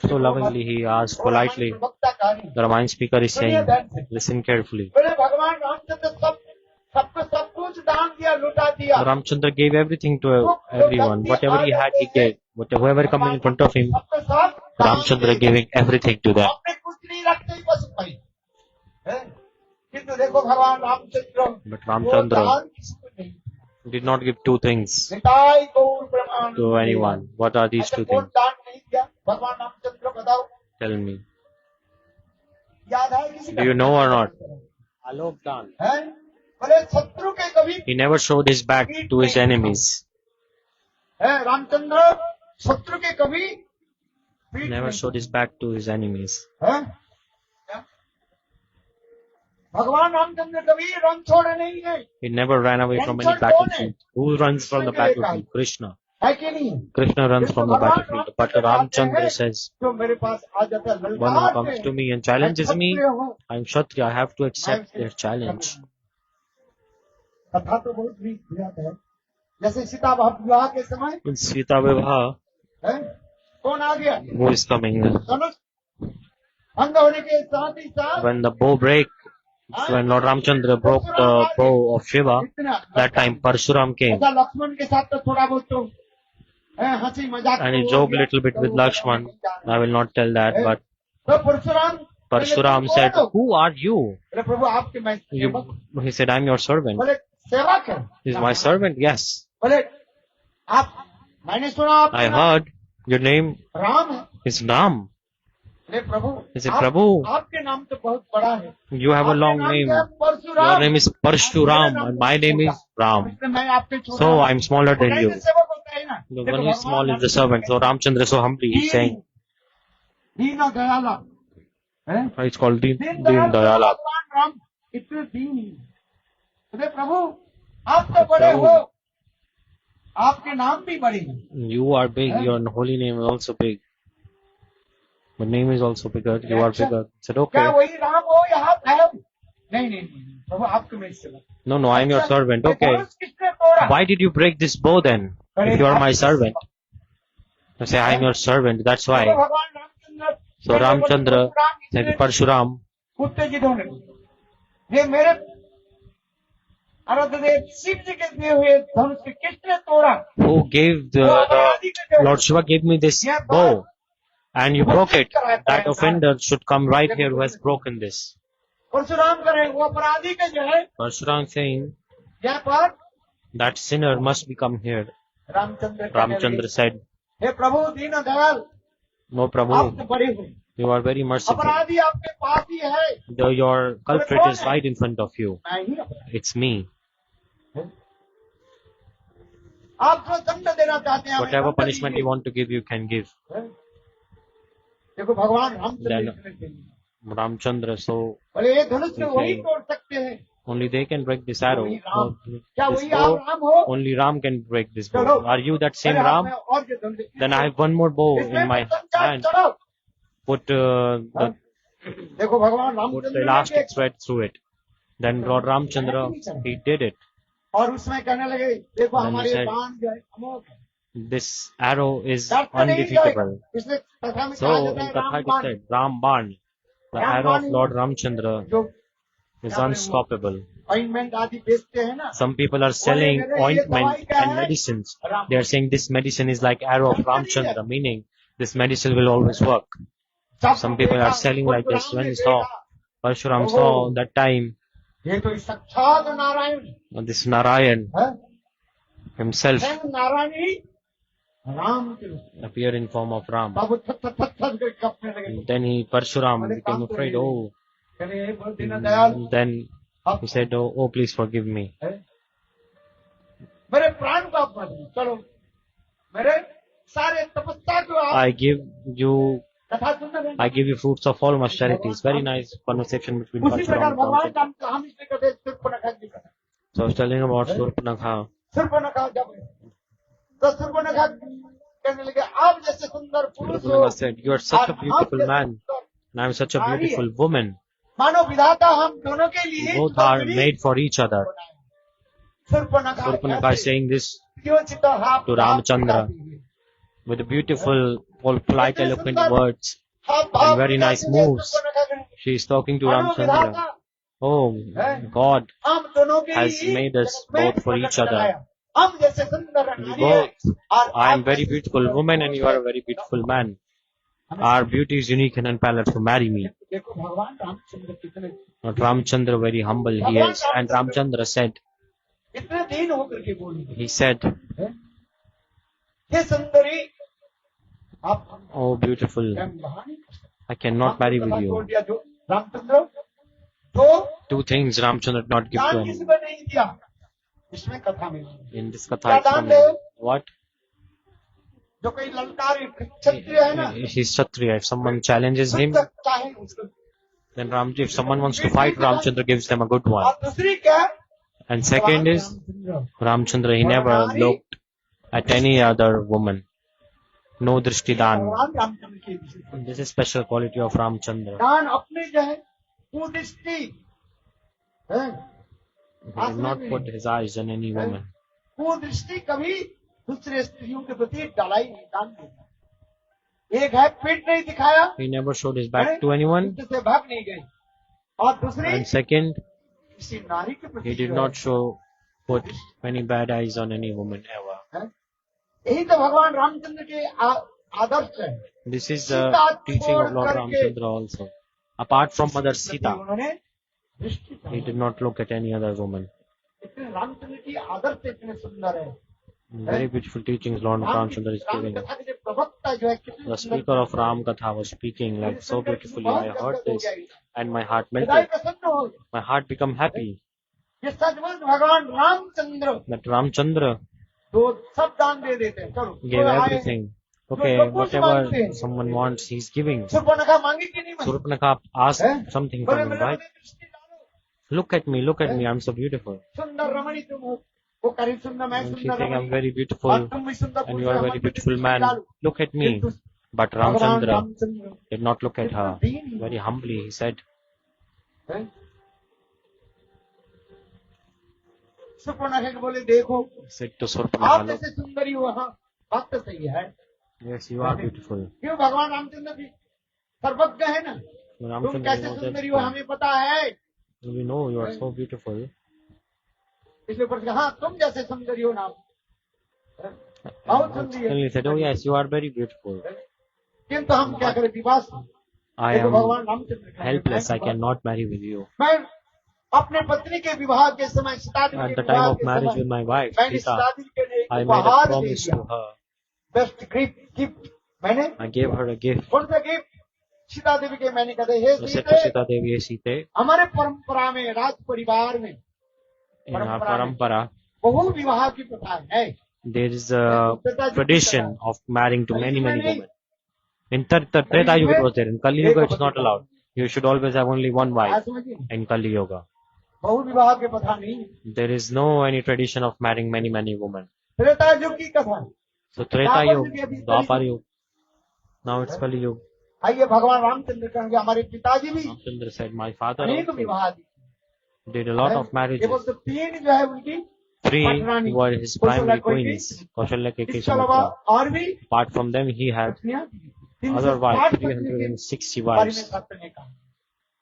So lovingly he asked politely. प्रवक्ता कार्य The Ramayana speaker is saying, listen carefully. बोले भगवान रामचंद्र सबको सब कुछ दान दिया लुटा दिया Ramchandra gave everything to everyone. Whatever he had, he gave. Whoever coming in front of him, सबको सब Ramchandra giving everything to them. अपने कुछ नहीं रखते ही बस भाई हैं? किंतु देखो भगवान रामचंद्र But वो Ramchandra दान किसी को नहीं did not give two things Nitai गौर ब्रह्मांड to anyone. What are these अच्छा two कौन things? दान नहीं दिया भगवान रामचंद्र बताओ Tell me. याद है किसी Do you know or not? Alok Dan. है बोले शत्रु के कभी He never showed his back to his enemies. है रामचंद्र शत्रु के कभी He पीठ never नहीं showed his back to his enemies. है? क्या? भगवान रामचंद्र कभी रण छोड़े नहीं है He never ran away from any battlefield. Who runs from the battlefield? Krishna. है कि नहीं Krishna runs from the battlefield. But Ramchandra says, जो मेरे पास आ जाता है one who comes to me and challenges me, I'm Kshatriya, I have to accept their challenge. कथा तो बहुत भी बुझाता है जैसे सीता विवाह के समय In Sita Vivaha, है कौन आ गया who is coming? धनुष भंग होने के साथ ही साथ When the bow break, when Lord Ramchandra broke the bow of Shiva, इतना that time Parshuram came ऐसा लक्ष्मण के साथ तो थोड़ा बहुत तो हंसी मजाक and he joked a little bit with Lakshman. I will not tell that, but तो Parshuram Parshuram said, who are you? बोले प्रभु आपके मैं सेवक हूं। He said, I'm your servant. बोले सेवक है He's my servant, yes. बोले आप मैंने सुना आप I heard your name Ram है is Ram. बोले प्रभु He said, आप- Prabhu, आपके नाम तो बहुत बड़ा है you have a आपके long नाम name. क्या है? Parshuram Your name is Parshuram and my name is Ram. इसलिए मैं आपके छोटा So I'm smaller than you. सेवक होता है ना The one who is small is the servant. So Ramchandra so humbly he's saying, दीन और दयाला है it's called Deen Deen Dayala. भगवान राम इतने दीन बोले प्रभु आप तो बड़े हो आपके नाम भी बड़े हैं। You are big. Your holy name is also big. My name is also bigger. You are bigger. I said, okay. क्या वही राम हो या आप है? नहीं नहीं नहीं प्रभु आपको मेरी सेवा। No, no, I'm your servant. ये Okay. धनुष किसने तोड़ा? Why did you break this bow then? If you are my servant. I say, I'm your servant. That's तो why. भगवान Ramchandra So Ramchandra said, Parshuram, उत्तेजित होने लगे। ये मेरे आराध्यदेव शिव जी के दिए हुए धनुष के किसने तोड़ा? who gave the Lord Shiva gave me this bow and you broke it. That offender should come right here who has broken this. Parshuram करें वो अपराधी के जो है Parshuram saying, यहाँ पर that sinner must become here. Ramchandra कहने लगे, Ramchandra said, हे प्रभु दीन दयाल No आप Prabhu, तो बड़े हुए, you are very merciful. अपराधी आपके पास ही है, Your culprit is right in front of you. मैं ही अपराधी। It's me. आप जो दंड देना चाहते हैं Whatever हमें दंड punishment you दीजिए। want to give, you can give. देखो भगवान रामचंद्र Then- इतने देंगे। Ramchandra, so बोले ये धनुष में वही तोड़ सकते हैं। only they can break this arrow. वही राम, क्या This वही आप bow, राम हो? only Ram can break this bow. चलो। Are you that same अरे Ram? आप में और जो दंड Then I have one more bow in my hand. चढ़ो। Put देखो भगवान put the रामचंद्र ने elastic भी- thread through it. Then Lord Ramchandra, he did it. और उसमें कहने लगे देखो Then he हमारे said, बाण जो है अमोघ है। This arrow is डरते नहीं undefeatable. जाएगा। इसलिए कथा में So कहा in जाता है Katha it रामबाण, is said, Ramban, the arrow of Lord Ramchandra जो is unstoppable. ऑइंटमेंट आदि बेचते हैं ना, Some people are selling ointment and medicines. They are saying this medicine is like arrow of Ramchandra, meaning this medicine will always work. Some people are selling like this. When he saw Parshuram saw that time, ये तो साक्षात Narayan this Narayan है, himself स्वयं नारायण ही राम के रूप में। appeared in form of Ram. बाबू थर थर थर थर करके कांपने लगे। Then Parshuram became afraid. Oh, कहने हे बोल Deen Dayal then he said, oh, please forgive me. है? मेरे प्राण को आप मत लो, चलो मेरे सारे तपस्या को आप I give you कथा सुनने दें। I give you fruits of all my charities. Very nice conversation between उसी प्रकार Parshuram and भगवान Ramchandra. राम हम इसलिए कहते हैं शूर्पणखा की कथा। So I was telling about Surpanakha. Shurpanakha जब तो शूर्पणखा कहने लगे आप जैसे सुंदर पुरुष हो, Surpanakha said, you are such a और हम beautiful जैसे man सुंदर- and I am such a beautiful woman. मानो विधाता हम दोनों के लिए Both are made for each other. Shurpanakha Surpanakha is saying this योचित हाथ to Ramchandra with beautiful, all polite, eloquent words and very nice moves. She is talking to Ramchandra. Oh, God हम दोनों के has लिए made us जगत में both for each other. लगाया। हम जैसे सुंदर We नारी है, both, और I am आप very जैसे beautiful सुंदर woman and पुरुष you are है। a very beautiful man. Our beauty is unique and unparalleled, so marry me. देखो भगवान रामचंद्र कितने Not Ramchandra, very humble he is. And Ramchandra said, इतने दीन होकर के बोले, he said, हे सुंदरी आप oh beautiful, हम यहाँ नहीं कर सकते। I cannot marry with छोड़ you. दिया जो रामचंद्र तो Two things Ramchandra did not give to दान किसी him. को नहीं दिया, इसमें कथा में In this katha it's coming. What? जो कोई ललकारी क्षत्रिय है ना, He's Kshatriya. If someone challenges him, चाहे उसको। then if someone wants to fight, Ramchandra gives them a good one. और दूसरी क्या, And second is, Ramchandra, he never looked at any other woman. No drishtidan. भगवान रामचंद्र की विशेषता। This is special quality of Ramchandra. दान अपने जो है कुदृष्टि है, He did not put his eyes on any woman. कुदृष्टि कभी दूसरे स्त्रियों के प्रति डाला ही नहीं, दान नहीं। एक है पेट नहीं दिखाया, He never showed his back to anyone. से भाग नहीं गई, और दूसरी And second, किसी नारी के प्रति he did not put any bad eyes on any woman ever. है। यही तो भगवान रामचंद्र के आदर्श है। This is the teaching of Lord Ramchandra also. Apart from Mother Sita, उन्होंने दृष्टि he did not look at any other woman. इतने रामचंद्र की आदर्श इतने सुंदर है। Very beautiful teachings Lord Ramchandra is giving. Ram कथा के जो प्रवक्ता जो है कितने The सुंदर speaker of Ram Katha was speaking like so beautifully. I heard this and my heart हृदय melted. प्रसन्न हो गया। My heart became happy ये सचमुच भगवान रामचंद्र that Ramchandra तो सब दान दे देते हैं। चलो gave everything. Okay, whatever someone wants, he's giving. Shurpanakha मांगी कि नहीं मांगी? Surpanakha asked something बोले from him, मेरे right? प्रति दृष्टि डालो, Look at me, I'm so beautiful. सुंदर रमणी तुम हो, वो करी सुंदर मैं And she सुंदर saying, I'm रमणी very और beautiful तुम भी सुंदर and पुरुष you are हो, a मन very में beautiful दृष्टि man. डालो। Look at me. किंतु But भगवान Ramchandra Ramchandra did not look at कितना her. Deen Very humbly he said, है। सुपर्णखा बोले देखो said to आप Surpanakha, look, जैसे सुंदरी हो, हाँ बात तो सही है। yes, you are beautiful. क्यों भगवान रामचंद्र भी सर्वज्ञ है ना, तुम Ramchandra कैसे knows सुंदरी हो everything. हमें पता है। We know you are so beautiful. इसलिए ऊपर से हाँ तुम जैसे सुंदरी हो ना, बहुत And सुंदरी है। suddenly said, oh yes, you are very beautiful. किंतु हम क्या करें विवाह से? I ये तो am भगवान रामचंद्र का है। helpless. I cannot marry with you. मैं अपने पत्नी के विवाह के समय सीता देवी At के the time विवाह of के marriage समय with my wife, मैंने Sita, सीता देवी के लिए एक I made a उपहार दे promise दिया, to her. बेस्ट गिफ्ट मैंने I gave her a gift. कौन सा गिफ्ट? सीता देवी के मैंने कहा हे I said to सीते Sita Devi, "Hey Sita, हमारे परंपरा में राज परिवार में in our परंपरा में parampara, बहु विवाह की प्रथा है। there is a tradition of marrying to many, many women. In Treta Yuga it was there. In Kali Yuga it's not allowed. You should always have only one wife आज समझिए in Kali Yuga. बहु विवाह की प्रथा नहीं है। There is no any tradition of marrying many, many women. Treta युग की कथा। So Treta Yuga, Dwapar Yuga, now it's Kali Yuga. आइए भगवान रामचंद्र कहेंगे हमारे पिताजी भी Ramchandra said, my father अनेक also विवाह दी, did a lot of केवल marriages. तो तीन जो है उनकी 3 पटरानी were his primary queens, Kaushalya, Kaikeyi, इसके अलावा Sumitra. और भी Apart from them, he had पत्नियां other wives, 360 पत्नी 360 के बारे में wives. शास्त्र ने कहा।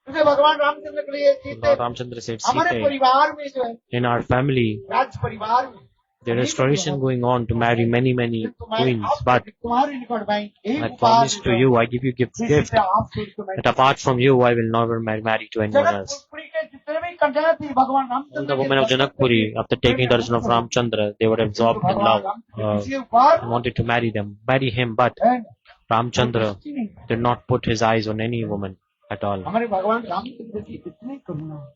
क्योंकि भगवान रामचंद्र के लिए सीते Lord Ramchandra said, हमारे Sita, परिवार में जो है in our family, राज परिवार में there is tradition going on to marry many, many queens, but तुम्हारे निकट में यही I उपहार promise to देता हूं। you, I give you gift जिससे आपको उसको मैं that apart from you, I will never marry to anyone else. Janakpuri के जितने भी कन्या थी भगवान All रामचंद्र the के women of Janakpuri, after taking darshan of Ramchandra, they were absorbed in love, इसी उपहार and wanted to marry him, but है Ramchandra did not put his eyes on any woman at all. हमारे भगवान रामचंद्र की इतनी करुणा है।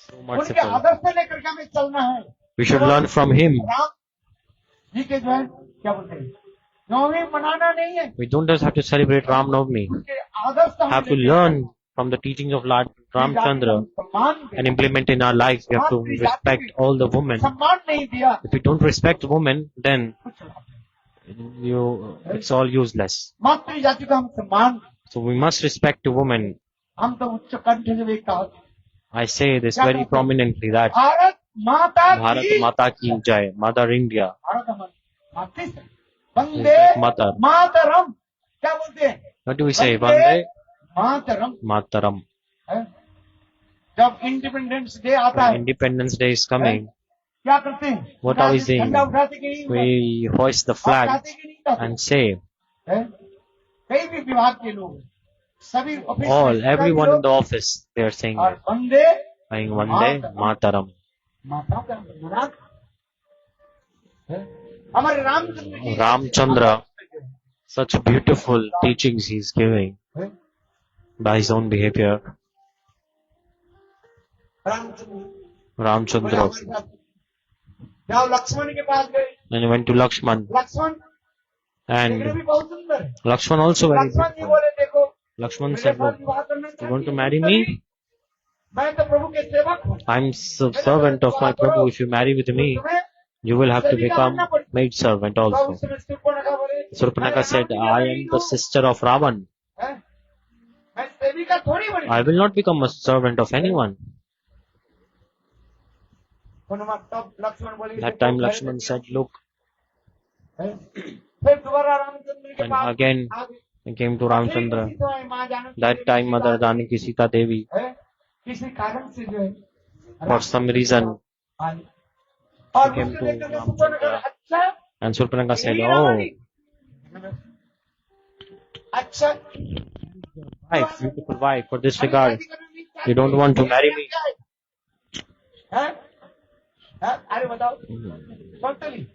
So उनके merciful. आदर्श से लेकर के हमें चलना है। We should learn from him. Ram ji के जो है क्या बोलते हैं नवमी मनाना नहीं है, We don't just have to celebrate Ram Navami. उसके आदर्श का Have to learn from the teachings of Lord Ramchandra सम्मान and implement in our lives. We have to respect all the women. सम्मान नहीं दिया If we don't respect women, then कुछ लाभ it's all useless. मातृ जाति का हम सम्मान, So we must respect to women. हम तो उच्च कंठ से भी कहा I say this very prominently that Bharat माता Bharat की Mata Ki Jai, Mother India, Bharat हमारी मातृ से वंदे Mother. मातरम क्या बोलते हैं What do we say? Vande Mataram Mataram. है? जब इंडिपेंडेंस डे आता When है Independence Day is coming, क्या करते हैं What are we saying? झंडा उठाते कि नहीं we hoist the flag उठाते कि नहीं उठाते? and say, है? कई भी विभाग के लोग सभी ऑफिस में all, सभी everyone in लोग the office, they are saying और it. Vande Saying Vande Mataram. माता का मनाक है? हमारे Ramchandra ji Ramchandra, such beautiful teachings he is giving है? by his own behavior. Ramchandra Ramchandra हमारे साथ जाओ लक्ष्मण के पास गए, and he went to Lakshman, Lakshman देखने and भी बहुत सुंदर है। Lakshman also very लक्ष्मण जी beautiful. बोले देखो Lakshman मेरे said, साथ "Look, विवाह करना you want to चाहती marry हो? me? मैं तो प्रभु के सेवक हूँ, I'm servant of my Prabhu. If you marry with me, तुम्हें you will have to become maid servant तो also." उस समय सुपर्णखा बोले Surpanakha said, I am the sister of Ravan. हैं? मैं सेविका थोड़ी बनी। I will not become a servant of anyone. तब लक्ष्मण बोले That time Lakshman said, look, हैं? फिर दोबारा रामचंद्र के and पास again आ गए। he came to Ramchandra. किसी तो है, माँ Janaki That Devi time Sita Mother Devi, Janaki Sita Devi, हैं? किसी कारण से जो है for some reason, आ गए। और came उसको to देखकर के Ramchandra. सुपर्णखा अच्छा and Surpanakha said, यही oh, रावणी। अच्छा wife, beautiful wife, for this regard, you don't want to marry me? हैं? हैं? अरे बताओ संतली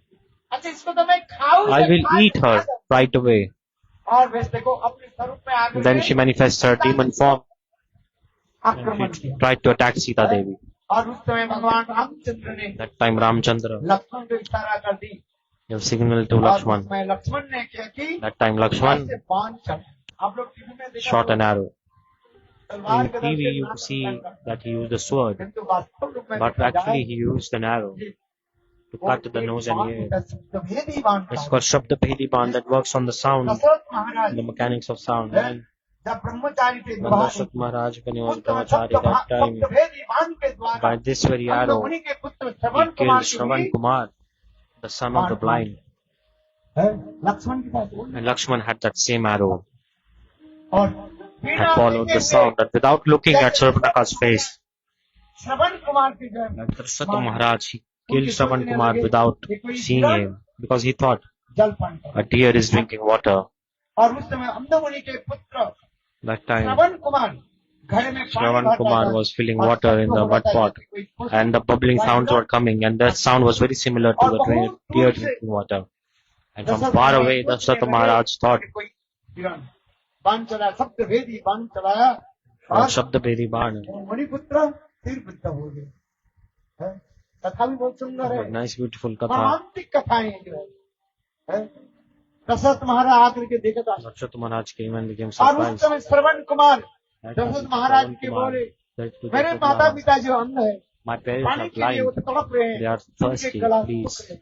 अच्छा इसको तो मैं खाऊं I will eat her right away. और वैसे देखो अपने स्वरूप में आकर Then she manifests her demon form आक्रमण and she किया tried to attack Sita Devi. और उस समय भगवान रामचंद्र ने That time Ramchandra लक्ष्मण को इशारा कर दी gave signal to और Lakshman. उसमें लक्ष्मण ने क्या की That time Lakshman ऐसे बाण चढ़ा। आप लोग टीवी में देखा shot an होगा, arrow. तलवार In के TV दर्शन you नाम see करता है। that he used a sword, किंतु वास्तव रूप में but देखा actually जाए, he used an arrow to cut the nose and ear. शब्दभेदी बाण It's called Shabda Bhedi Ban that works on the sound, Dasharath Maharaj the mechanics of sound. And जब ब्रह्मचारी थे when Dasharat Maharaj, when he was brahmachari that time, शब्दभेदी बाण के द्वारा by this very arrow, मुनि के पुत्र he Shravan killed Kumar को Shravan भी Kumar, the son of the blind. Lakshman के पास वो And Lakshman had that same arrow, और had followed the sound, that without looking at Surpanaka's face, Shravan Kumar की जय like Dasharat Maharaj, he killed Shravan Kumar without seeing him, because he thought जल पान कर a deer is drinking water. और उस समय अंधमुनि के पुत्र That time, श्रवण कुमार घड़े में पानी Shravan भरता Kumar था। was filling और water in सबको the mud बताया pot, कि कोई पुरुष and the bubbling sounds were coming, and that sound was very similar to the deer drinking water. And from far away, Dasharat Maharaj thought, कि कोई वीरान बाण चलाया शब्दभेदी बाण चलाया from और Shabda Bhedi Ban, मणिपुत्र तीर बुद्ध हो गए हैं? कथा भी बहुत सुंदर है a nice beautiful katha. Romantic कथाएं जो है दशरथ महाराज आकर के देखा था Dasharat Maharaj came and became और उस surprised. समय Shravan Kumar That Dasharath Maharaj Shravan के Kumar बोले said to मेरे Dasharat माता Maharaj, पिता जो अंध है my parents पानी are के लिए वो blind, तड़प रहे हैं they are thirsty, उनके गला please सूख रहे हैं।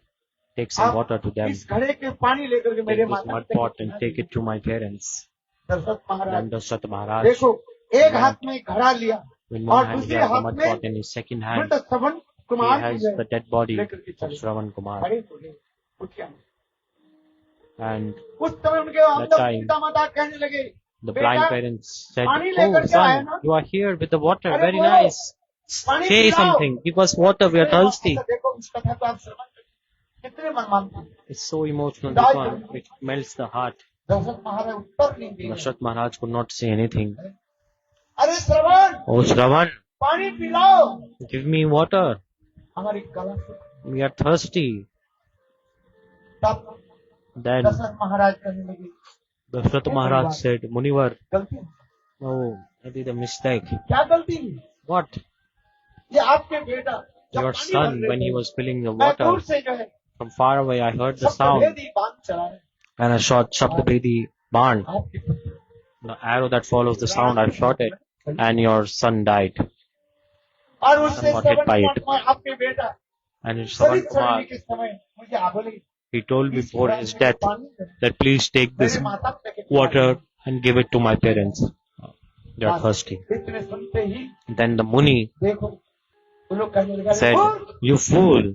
take some आप water to them, इस घड़े के पानी लेकर के take मेरे this माता mud पिता pot को and पिला take दीजिए। it to my parents. Dasharath Maharaj Then Dasharat Maharaj, देखो एक हाथ में घड़ा लिया in और one hand he दूसरे has the हाथ mud में pot, in his second hand मृत श्रवण he कुमार has की the dead body लेकर के of चले Shravan Kumar. खड़े हो गए उठिया And उस समय उनके अंदर time, पिता माता कहने लगे the बेटा blind parents said, पानी oh लेकर के आए son, ना you are here with the water, अरे very बोलो, nice. पानी Say पिलाओ। something, give us water, we are अरे thirsty. ऐसा देखो इस कथा को आप श्रवण करें। कितने मनमानते हैं। It's so emotional, this one, it melts the heart. Dasharath महाराज उत्तर नहीं दिए Dasharat Maharaj could not say anything. अरे श्रवण Oh Shravan, पानी पिलाओ give me water, हमारी गला से we are thirsty. तब Then दशरथ महाराज कहने लगे Dasharat Maharaj said, Munivar, गलती है। oh, I did a mistake. क्या गलती है What? ये आपके बेटा जब Your पानी son, भर when रहे he थे, was filling the मैं water, दूर से जो है from far away I heard the सब sound, भेदी बांध चलाए and I shot Shabda Bhedi Ban, आपके पुत्र the arrow that follows the sound, I shot it, and your son died. और उससे Not hit by it. श्रवण आपके बेटा And in शरीर Shravan छोड़ने Kumar, के समय मुझे आबोले he told before his death that please take this मेरे माता पिता के water and give it to my parents. They are thirsty. इतने सुनते ही Then the Muni देखो वो लोग कहने लगे said, "अरे you fool,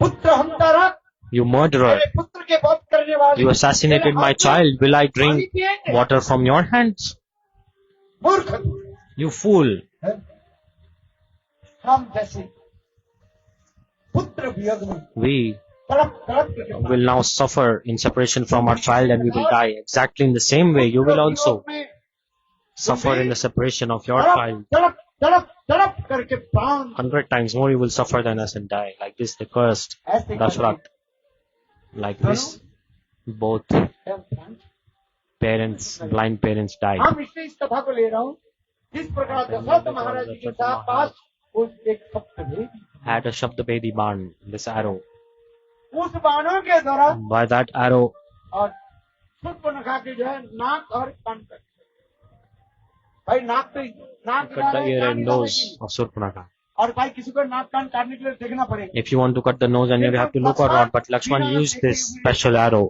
पुत्र हंतारक you murderer, मेरे पुत्र के वध करने वाले you assassinated my child, will I drink water from your hands? मूर्ख You fool, है? हम जैसे पुत्र वियोग में we तड़प तड़प के will now suffer in separation from our child and we will die. Exactly in the same way, you will also suffer in the separation of your child. तड़प तड़प तड़प करके प्राण 100 times more you will suffer than us and die. Like this, they cursed ऐसे Dashrath. Like this, both करके parents, blind parents died. हम इसलिए इस कथा को ले रहा हूँ जिस प्रकार दशरथ महाराज जी के साथ पास उस एक सप्तभेदी Had a Shabda Bhedi Ban, this arrow. उस बाणों के द्वारा By that arrow, और शूर्पणखा के जो है नाक और कान कट भाई नाक तो नाक cut the ear and nose of Surpanaka. और भाई किसी को नाक कान काटने के लिए देखना पड़ेगा If you want to cut the nose and you have to look or not, but Lakshman used this special arrow,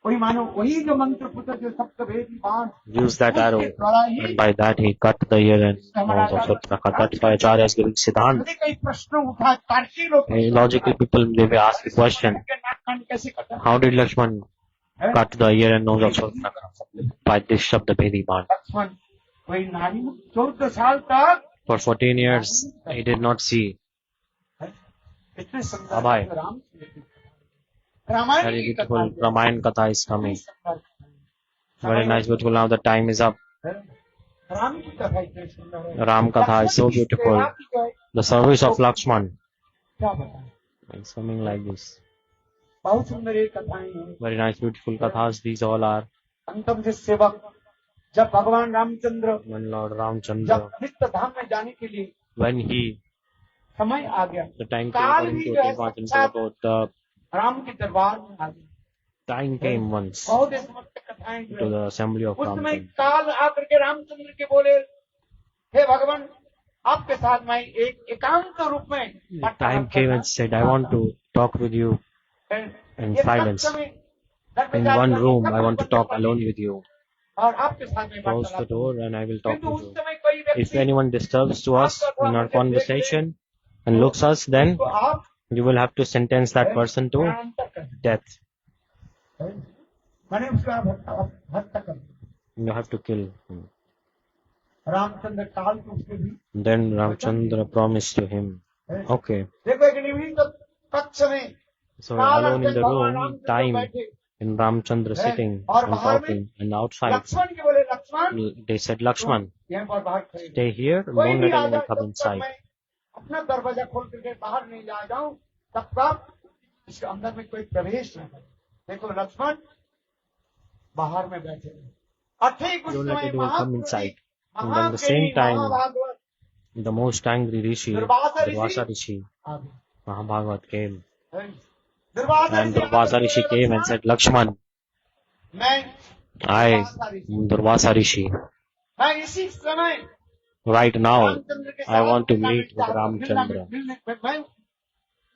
वही मानो वही जो मंत्र पुत्र जो सप्तभेदी बाण used that arrow, उसके द्वारा ही and by that he cut the ear and nose of Surpanaka. That's why Acharya is giving Siddhant. यदि कई प्रश्न उठा तार्किक लोग Logical people, they may ask the question, नाक कान कैसे कटा how did Lakshman cut the ear and nose of Surpanaka? By this Shabda Bhedi Ban. Lakshman वही नारी 14 साल तक For 14 years, he did not see. इतने सुंदर अभय। राम रामायण Very की कथा beautiful Ramayan Katha is coming. Very nice, beautiful. Now the time is up. Ram की कथा इतनी सुंदर है Ram Katha is so beautiful. सेवा की जो है, The service of Lakshman क्या बताएं is coming like this. बहुत सुंदर ये कथाएं हैं Very nice, beautiful kathas. These all are अंतम से सेवक जब भगवान रामचंद्र when Lord Ramchandra, जब पवित्र धाम में जाने के लिए when he, समय आ गया the time came for him to take Vachansa about the Ram के दरबार में आ गया time came once बहुत ही समस्त कथाएं जो to है the assembly of उस समय Ramchandra. काल आकर के रामचंद्र के बोले हे भगवान आपके साथ मैं एक एकांत रूप में The time came and said, I want to talk with you in silence. In one room, I want to talk alone with you. और आपके साथ में Close the door and I will talk किंतु with उस you. समय कोई If व्यक्ति anyone disturbs to us in our conversation and looks us, then तो आप you will have to sentence that person to प्राणांतर कर death. मैंने उसका हत्या कर दी। You have to kill him. Ramchandra काल को उसके भी Then Ramchandra promised to him. Okay. देखो एक निमित्त कक्ष में So काल alone in अर्जुन the भगवान room, रामचंद्र time बैठे in Ramchandra sitting और and बाहर में talking, and outside लक्ष्मण के बोले लक्ष्मण they said, Lakshman, यहाँ पर बाहर खड़े stay here, कोई don't भी let आ anyone जाए come जब तक inside. मैं अपना दरवाजा खोल करके बाहर नहीं जा जाऊं तब तक इसके अंदर में कोई प्रवेश न करे। देखो लक्ष्मण बाहर में बैठे हैं। और ठीक उस Don't let समय anyone come inside. And then the महाज्ञानी same time, Mahabhagavata the most angry Rishi, Durvasa Rishi, आ गए। Mahabhagavat came. Durvasa And Rishi Durvasa आकर Rishi बोले, came and said, Lakshman, मैं I, Durvasa Rishi, मैं इसी समय right now, रामचंद्र के I साथ want to मिलना meet with चाहता हूं, Ramchandra. मैं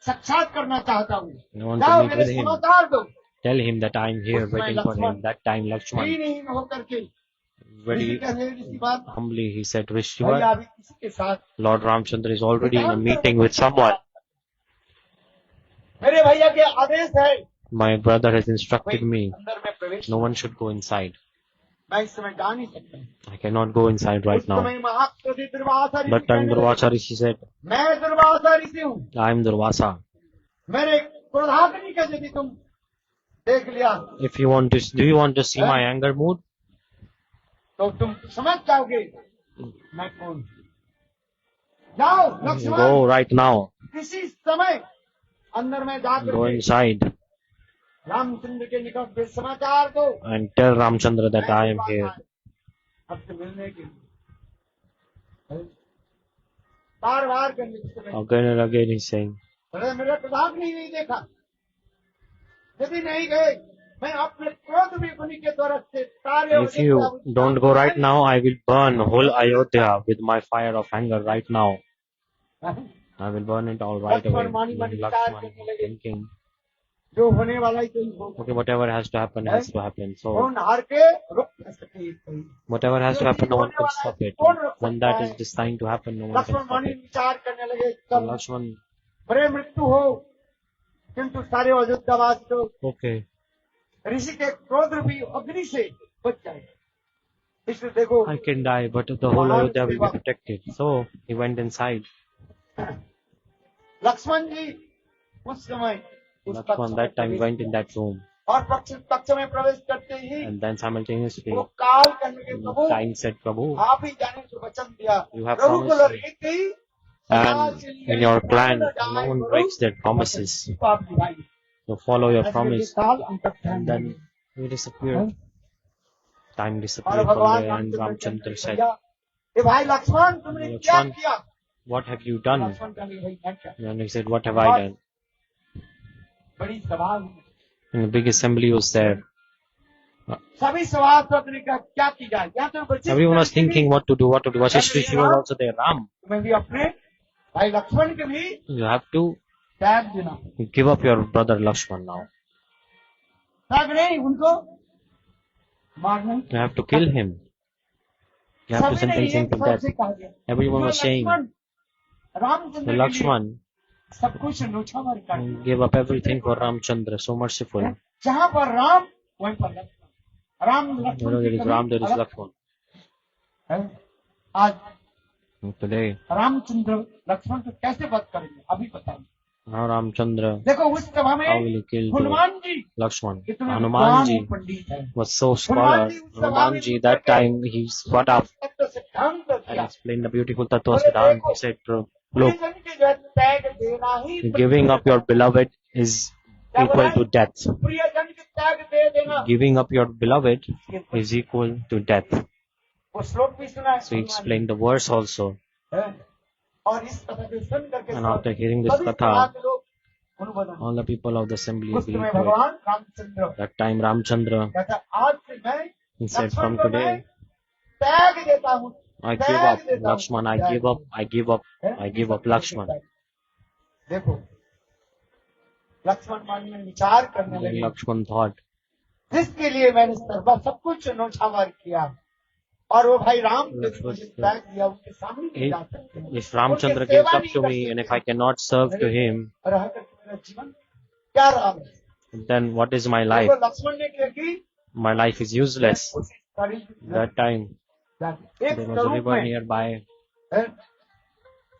साक्षात करना चाहता हूँ। I want जाओ to meet मेरे with him. समाचार दो। Tell him that I am here उस समय waiting for him. Lakshman That time Lakshman, नहीं होकर के ऋषि very कहते हैं, ऋषि बात humbly, he said, भैया Rishivara, अभी किसी के साथ Lord Ramchandra is already in a meeting with someone. मेरे भैया के आदेश है My brother has instructed कोई me, अंदर में प्रवेश no one should go inside. मैं इस समय जा नहीं सकता। I cannot go inside उस right now. समय महाक्रोधी दुर्वासा ऋषि That time कहने लगे, Durvasa Rishi said, मैं दुर्वासा ऋषि हूँ, I am Durvasa. मेरे क्रोधाग्नि का यदि तुम देख लिया If you want to, do you want to see my anger mood? तो तुम समझ जाओगे मैं कौन हूँ। जाओ लक्ष्मण Go right now. इसी समय अंदर में जाकर Go के inside रामचंद्र के निकट में समाचार दो and tell Ramchandra that I am here. आपसे मिलने के लिए बार बार करने के समय Again and again he's saying, अरे मेरा क्रोधाग्नि नहीं देखा, यदि नहीं गए मैं अपने क्रोध भी उन्हीं के द्वारा से सारे if you don't go right now, I will burn whole Ayodhya with my fire of anger right now. I will burn it all right away. Then Lakshman was thinking, जो होने वाला ही तो ही होगा। okay, whatever has to happen has to happen. So कौन हार के रुक न सके कोई। whatever has to happen, no one can stop it. When that is destined to happen, no one can Lakshman stop मानी it. विचार करने लगे So कब Lakshman, बड़े मृत्यु हो किंतु सारे अयोध्यावासी तो okay, ऋषि के क्रोध रूपी अग्नि से बच जाए। इसलिए देखो I can die, but the whole Ayodhya will be protected. So he went inside. Lakshman जी उस समय उस Lakshman कक्ष में that time प्रवेश went in that room, और कक्ष में प्रवेश करते ही and then simultaneously वो काल करने के प्रभु time said, Prabhu, आप ही जाने जो वचन दिया You have Raghukul promised me. रीति and in your plan, no one breaks their promises. आप निभाइए। So follow your ऐसे करके promise. काल अंतर And then he disappeared. Time और disappeared भगवान from there, and Ramchandra Ramchandra said, भैया ये भाई लक्ष्मण तुमने क्या लक्ष्मण, किया? What have you done? Lakshman का भाई मैं क्या And he said, What have I done? बड़ी सभा हुई। And a big assembly was there. सभी सभासद ने कहा क्या की जाए। यहाँ तो वशिष्ठ Everyone was ऋषि भी thinking what to do, what to do. Vasishtha Rishi was also there. Ram, तुम्हें भी अपने भाई लक्ष्मण के भी you have to त्याग देना। give up your brother Lakshman now. त्याग नहीं उनको मारना। You have to kill him. You have to सभी ने sentence him एक to शब्द death. से कहा गया। Everyone was saying, Lakshman Ramchandra के लिए Lakshman सब कुछ नौछावर कर दिया। gave up everything for Ramchandra, so merciful. जहाँ पर राम वहीं पर लक्ष्मण। राम लक्ष्मण Wherever there की is कभी Ram, there is अलग Lakshman. है। आज And today, रामचंद्र लक्ष्मण को कैसे वध करेंगे अभी बताइए। now Ramchandra, देखो उस सभा में how will he kill Hanuman ji Lakshman? कितने Hanuman विद्वान ji पंडित है। was so scholar. Hanuman ji, that time he got up तत्व सिद्धांत and दिया। explained the beautiful Tattva Siddhanta. He said, look, प्रियजन के जो है त्याग देना ही giving up your beloved is equal to death. प्रियजन के त्याग दे देना। Giving up your beloved is equal to death. वो श्लोक भी सुना है। So he explained the verse also. है। और इस कथा को सुन करके And after hearing this सभी katha, सभा के लोग अनुमोदन। all the people of the assembly उस agreed समय to it. भगवान रामचंद्र That time Ramchandra, कहता आज से मैं he said, लक्ष्मण from को मैं today, त्याग देता हूँ I give up, Lakshman. I give up. I give up. I give up, Lakshman. देखो लक्ष्मण मन में विचार करने Then लगे, Lakshman thought, जिसके लिए मैंने सर्वा सब कुछ नौछावर किया और वो भाई राम यदि मुझे त्याग दिया उनके सामने नहीं जा सकते, if Ramchandra उनकी gives सेवा up नहीं to कर me and if I सकते, cannot serve to him, रह करके मेरा जीवन क्या रहा है? then what is my life? देखो लक्ष्मण ने क्या की, My life is useless. उसी कड़ी That time, एक there was a स्वरूप river में nearby,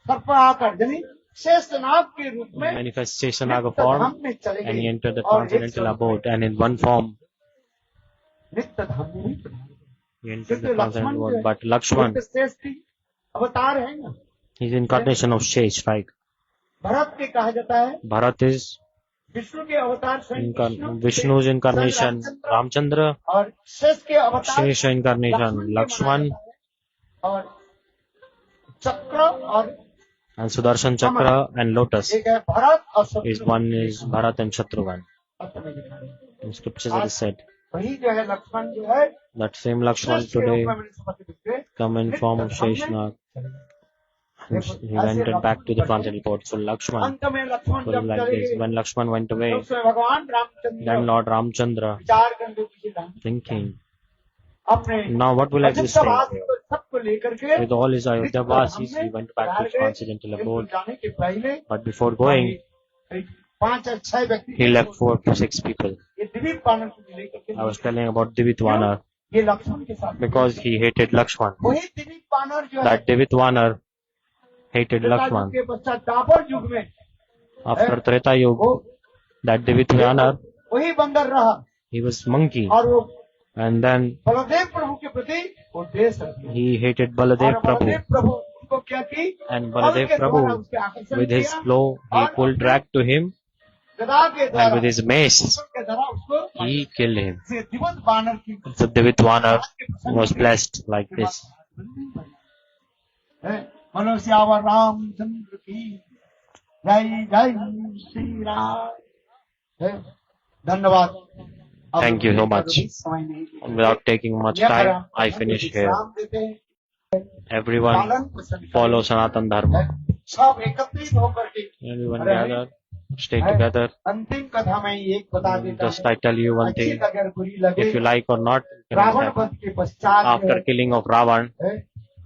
सर्प आकर यानी शेष नाग के रूप में manifestation Naga नित्य form, धाम में चले and he गए entered the और एक transcendental स्वरूप abode, and in one form, नित्य धाम में ही प्रधान। he entered the क्योंकि transcendental Lakshman abode. But Lakshman, शेष की अवतार है ना, he's incarnation of Shesh, right? Bharat के कहा जाता है Bharat is विष्णु के अवतार स्वयं Vishnu's incarnation, Ramchandra, और शेष के अवतार Shesha incarnation, Lakshman, और चक्र और and Sudarshan Chakra and Lotus. एक है भरत और Is शत्रु। one is Bharat and Shatrughan. अर्थ में दिखा रहे हैं। In scriptures it is said वही जो है लक्ष्मण जो है that same Lakshman शेष के रूप today में मैंने समझ के come in form of Sheshnag. He went back to the transcendental abode. So Lakshman, अंत में लक्ष्मण put it जब like चले this, गए when Lakshman went away, तो उसमें भगवान रामचंद्र then Lord Ramchandra विचार करने की thinking, अपने now what will I do staying here? सबको लेकर के With all his Ayodhyavasis, he went back to his transcendental abode. जाने के पहले But before going, 5 और 6 व्यक्ति he left 4 to 6 people. ये दिलीप पानर को लेकर के I was telling about Divitwanar ये लक्ष्मण के साथ because he hated Lakshman. वही दिलीप पानर जो है That Divitwanar hated Lakshman. के पश्चात द्वापर युग में After Treta Yuga, वो that Divitwanar, वही बंदर रहा he was monkey. और वो And then बलदेव प्रभु के प्रति वो देश रखा he hated और Baladev बलदेव Prabhu. प्रभु उनको क्या की And बल Baladev के द्वारा Prabhu, उसके आकर्षण with his किया flow, he pulled drag to him, गदा के and द्वारा with his mace, के द्वारा उसको he killed him. से दिवस बानर की So Divitwanar was blessed like this. बोलो श्यावर रामचंद्र की जय जय श्री राम। धन्यवाद। Thank you so much. Without taking much time, I finish here. Everyone follow Sanatan Dharma. सब एकत्रित होकर के Everyone gather, stay together. अंतिम कथा में एक बता देता Just I tell you one अच्छी thing, अगर बुरी लगे if you like or not, you can Ravan accept. वध के पश्चात जो After killing of Ravan, है,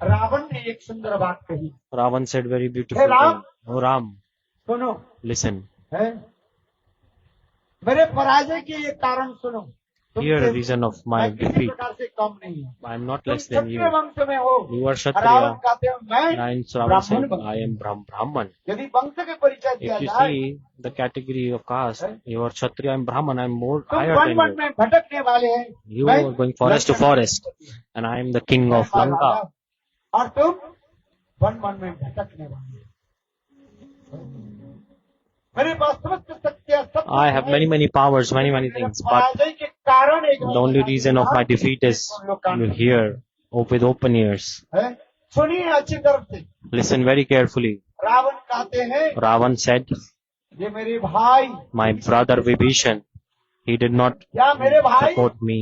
रावण ने एक सुंदर बात कही, Ravan said very beautiful Hey, Ram. thing. Oh Ram, सुनो listen. है मेरे पराजय के ये कारण सुनो, Hear the reason of my मैं किसी defeat. प्रकार से कम नहीं हूँ, I am not तुम less than you. क्षत्रिय वंश में हो, You are रावण Kshatriya. कहते हैं मैं And Ravan ब्राह्मण said, वंश। I am Brahman. यदि वंश के परिचय दिया If you जाए see the category of caste, you are Kshatriya, I am Brahman, I am more तुम higher one than one you. में भटकने वाले हैं, You मैं are going forest to Lanka forest, and I am the king of Lanka. और तुम one one में भटकने वाले हो। मेरे पास समस्त सत्य सत्य I have many powers, many things, but पराजय के कारण एक the only reason of my defeat is you hear with open ears. है। सुनिए अच्छी तरफ से, Listen very carefully. रावण कहते हैं Ravan said, ये मेरे भाई my brother Vibhishan, he did not या मेरे भाई support me.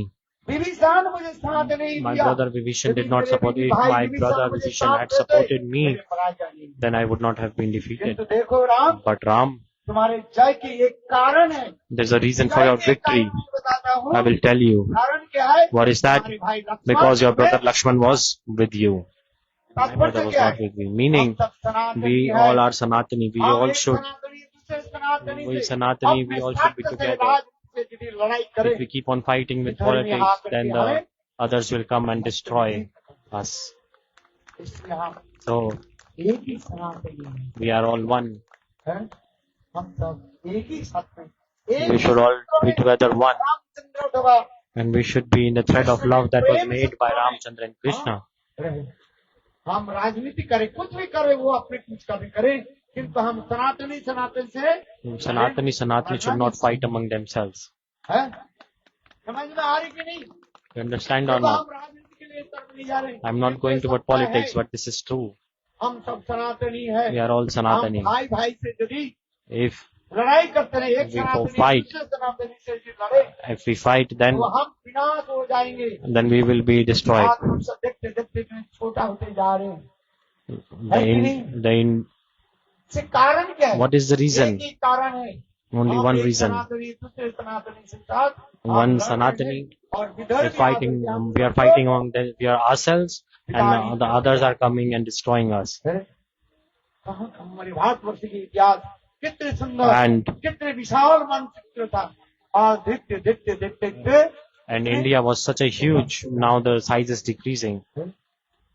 विभीषण मुझे साथ नहीं My दिया, brother Vibhishan did not यदि support मेरे me. If भाई my विभीषण brother मुझे Vibhishan साथ had देते, supported me, मेरे पराजय नहीं हुई। then I would not have been defeated. किंतु देखो राम, But Ram, तुम्हारे जय की एक कारण है, there's a reason for your जय के कारण victory. मैं बताता हूँ। I will tell you. कारण क्या है? What is that? हमारे भाई लक्ष्मण Because your brother में Lakshman was with you. My तात्पर्य brother was क्या not है? with me. Meaning, हम सब सनातनी we हैं। all are Sanatani. We हम all एक should. सनातनी, दूसरे सनातनी We से Sanatani, we अपने all should be स्वार्थ से together. राज से यदि लड़ाई करें, If we keep on fighting with इधर में politics, आकर then के the हमें others will come and destroy us. इसलिए हम So, एक ही सनातनी हैं। we are all one. हैं? हम सब एक ही साथ में We should all be together one. Ramchandra अथवा And we should be in the thread of love that was made by Ramchandra and Krishna. रहे। हम राजनीति करें, कुछ भी करें, वो अपने कुछ का भी करें, किंतु हम सनातनी सनातन से Sanatani should not fight among themselves. है? समझ में आ रही कि नहीं? You understand or तो not? हम राजनीति के लिए तरफ नहीं जा रहे। I'm not going toward politics, but this is true. हम सब सनातनी है। We are all हम Sanatani. भाई भाई से यदि If लड़ाई करते रहे, एक We go सनातनी fight. दूसरे सनातनी से जो लड़े, If we fight, then तो हम विनाश हो जाएंगे। we will be destroyed. आज हम सब देखते देखते छोटा होते जा रहे हैं। इससे कारण क्या है? What is the reason? एक ही कारण है, Only हम one एक reason. सनातनी दूसरे सनातनी से साथ One हम लड़ रहे Sanatani, हैं और Vidarbha we're fighting. We are fighting among we are ourselves, and the others are coming and destroying us. हमारे भारतवर्ष की इतिहास कितने सुंदर, And कितने विशाल मानचित्र था, और देखते देखते देखते देखते and India was such a huge. Now the size is decreasing.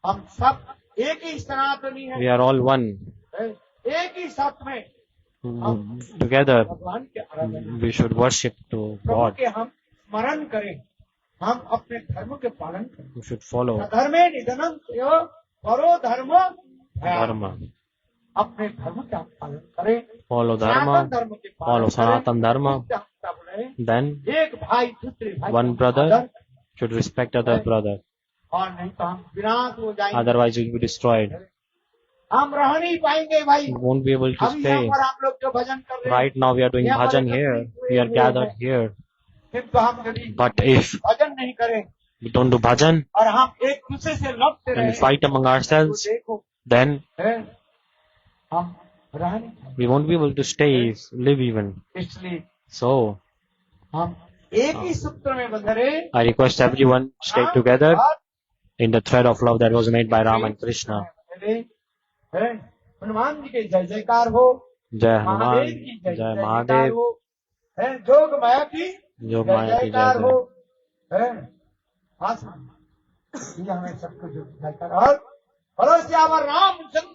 हम सब एक ही सनातनी है, We are all one. एक ही साथ में Together, भगवान के आराधना we should worship to Prabhu God. के हम स्मरण करें, हम अपने धर्म के पालन करें। We should follow धर्मे निधनम करो धर्म Dharma. अपने धर्म का पालन करें, Follow सनातन Dharma. धर्म के पालन Follow Sanatan Dharma. करें। Then एक भाई दूसरे भाई one का brother आदर, should respect other brother. और नहीं तो हम विनाश हो जाएंगे, Otherwise, you will be destroyed. हम रह नहीं पाएंगे भाई। You won't be able to अभी यहाँ stay. पर आप लोग जो भजन कर रहे हैं, Right now, we are doing bhajan here. We are gathered here. किंतु हम यदि But if भजन नहीं करें we don't do bhajan और हम एक दूसरे से लड़ते and रहे, we fight among तो ourselves, देखो then है, हम रह नहीं पाएंगे। we won't be able to stay, live even. इसलिए So, हम एक ही सूत्र में बंधे रहे, I request everyone stay together in the thread of love that was made by Ram and Krishna. Hanuman ji के जय जयकार हो, Jai महादेव Hanuman, की जय Jai जयकार Mahadev, हो, है जोग माया की जोग जय माया की जय जयकार जय। हो, है आसमान ये हमें सबको जो जयकार और बोलो श्यावर रामचंद्र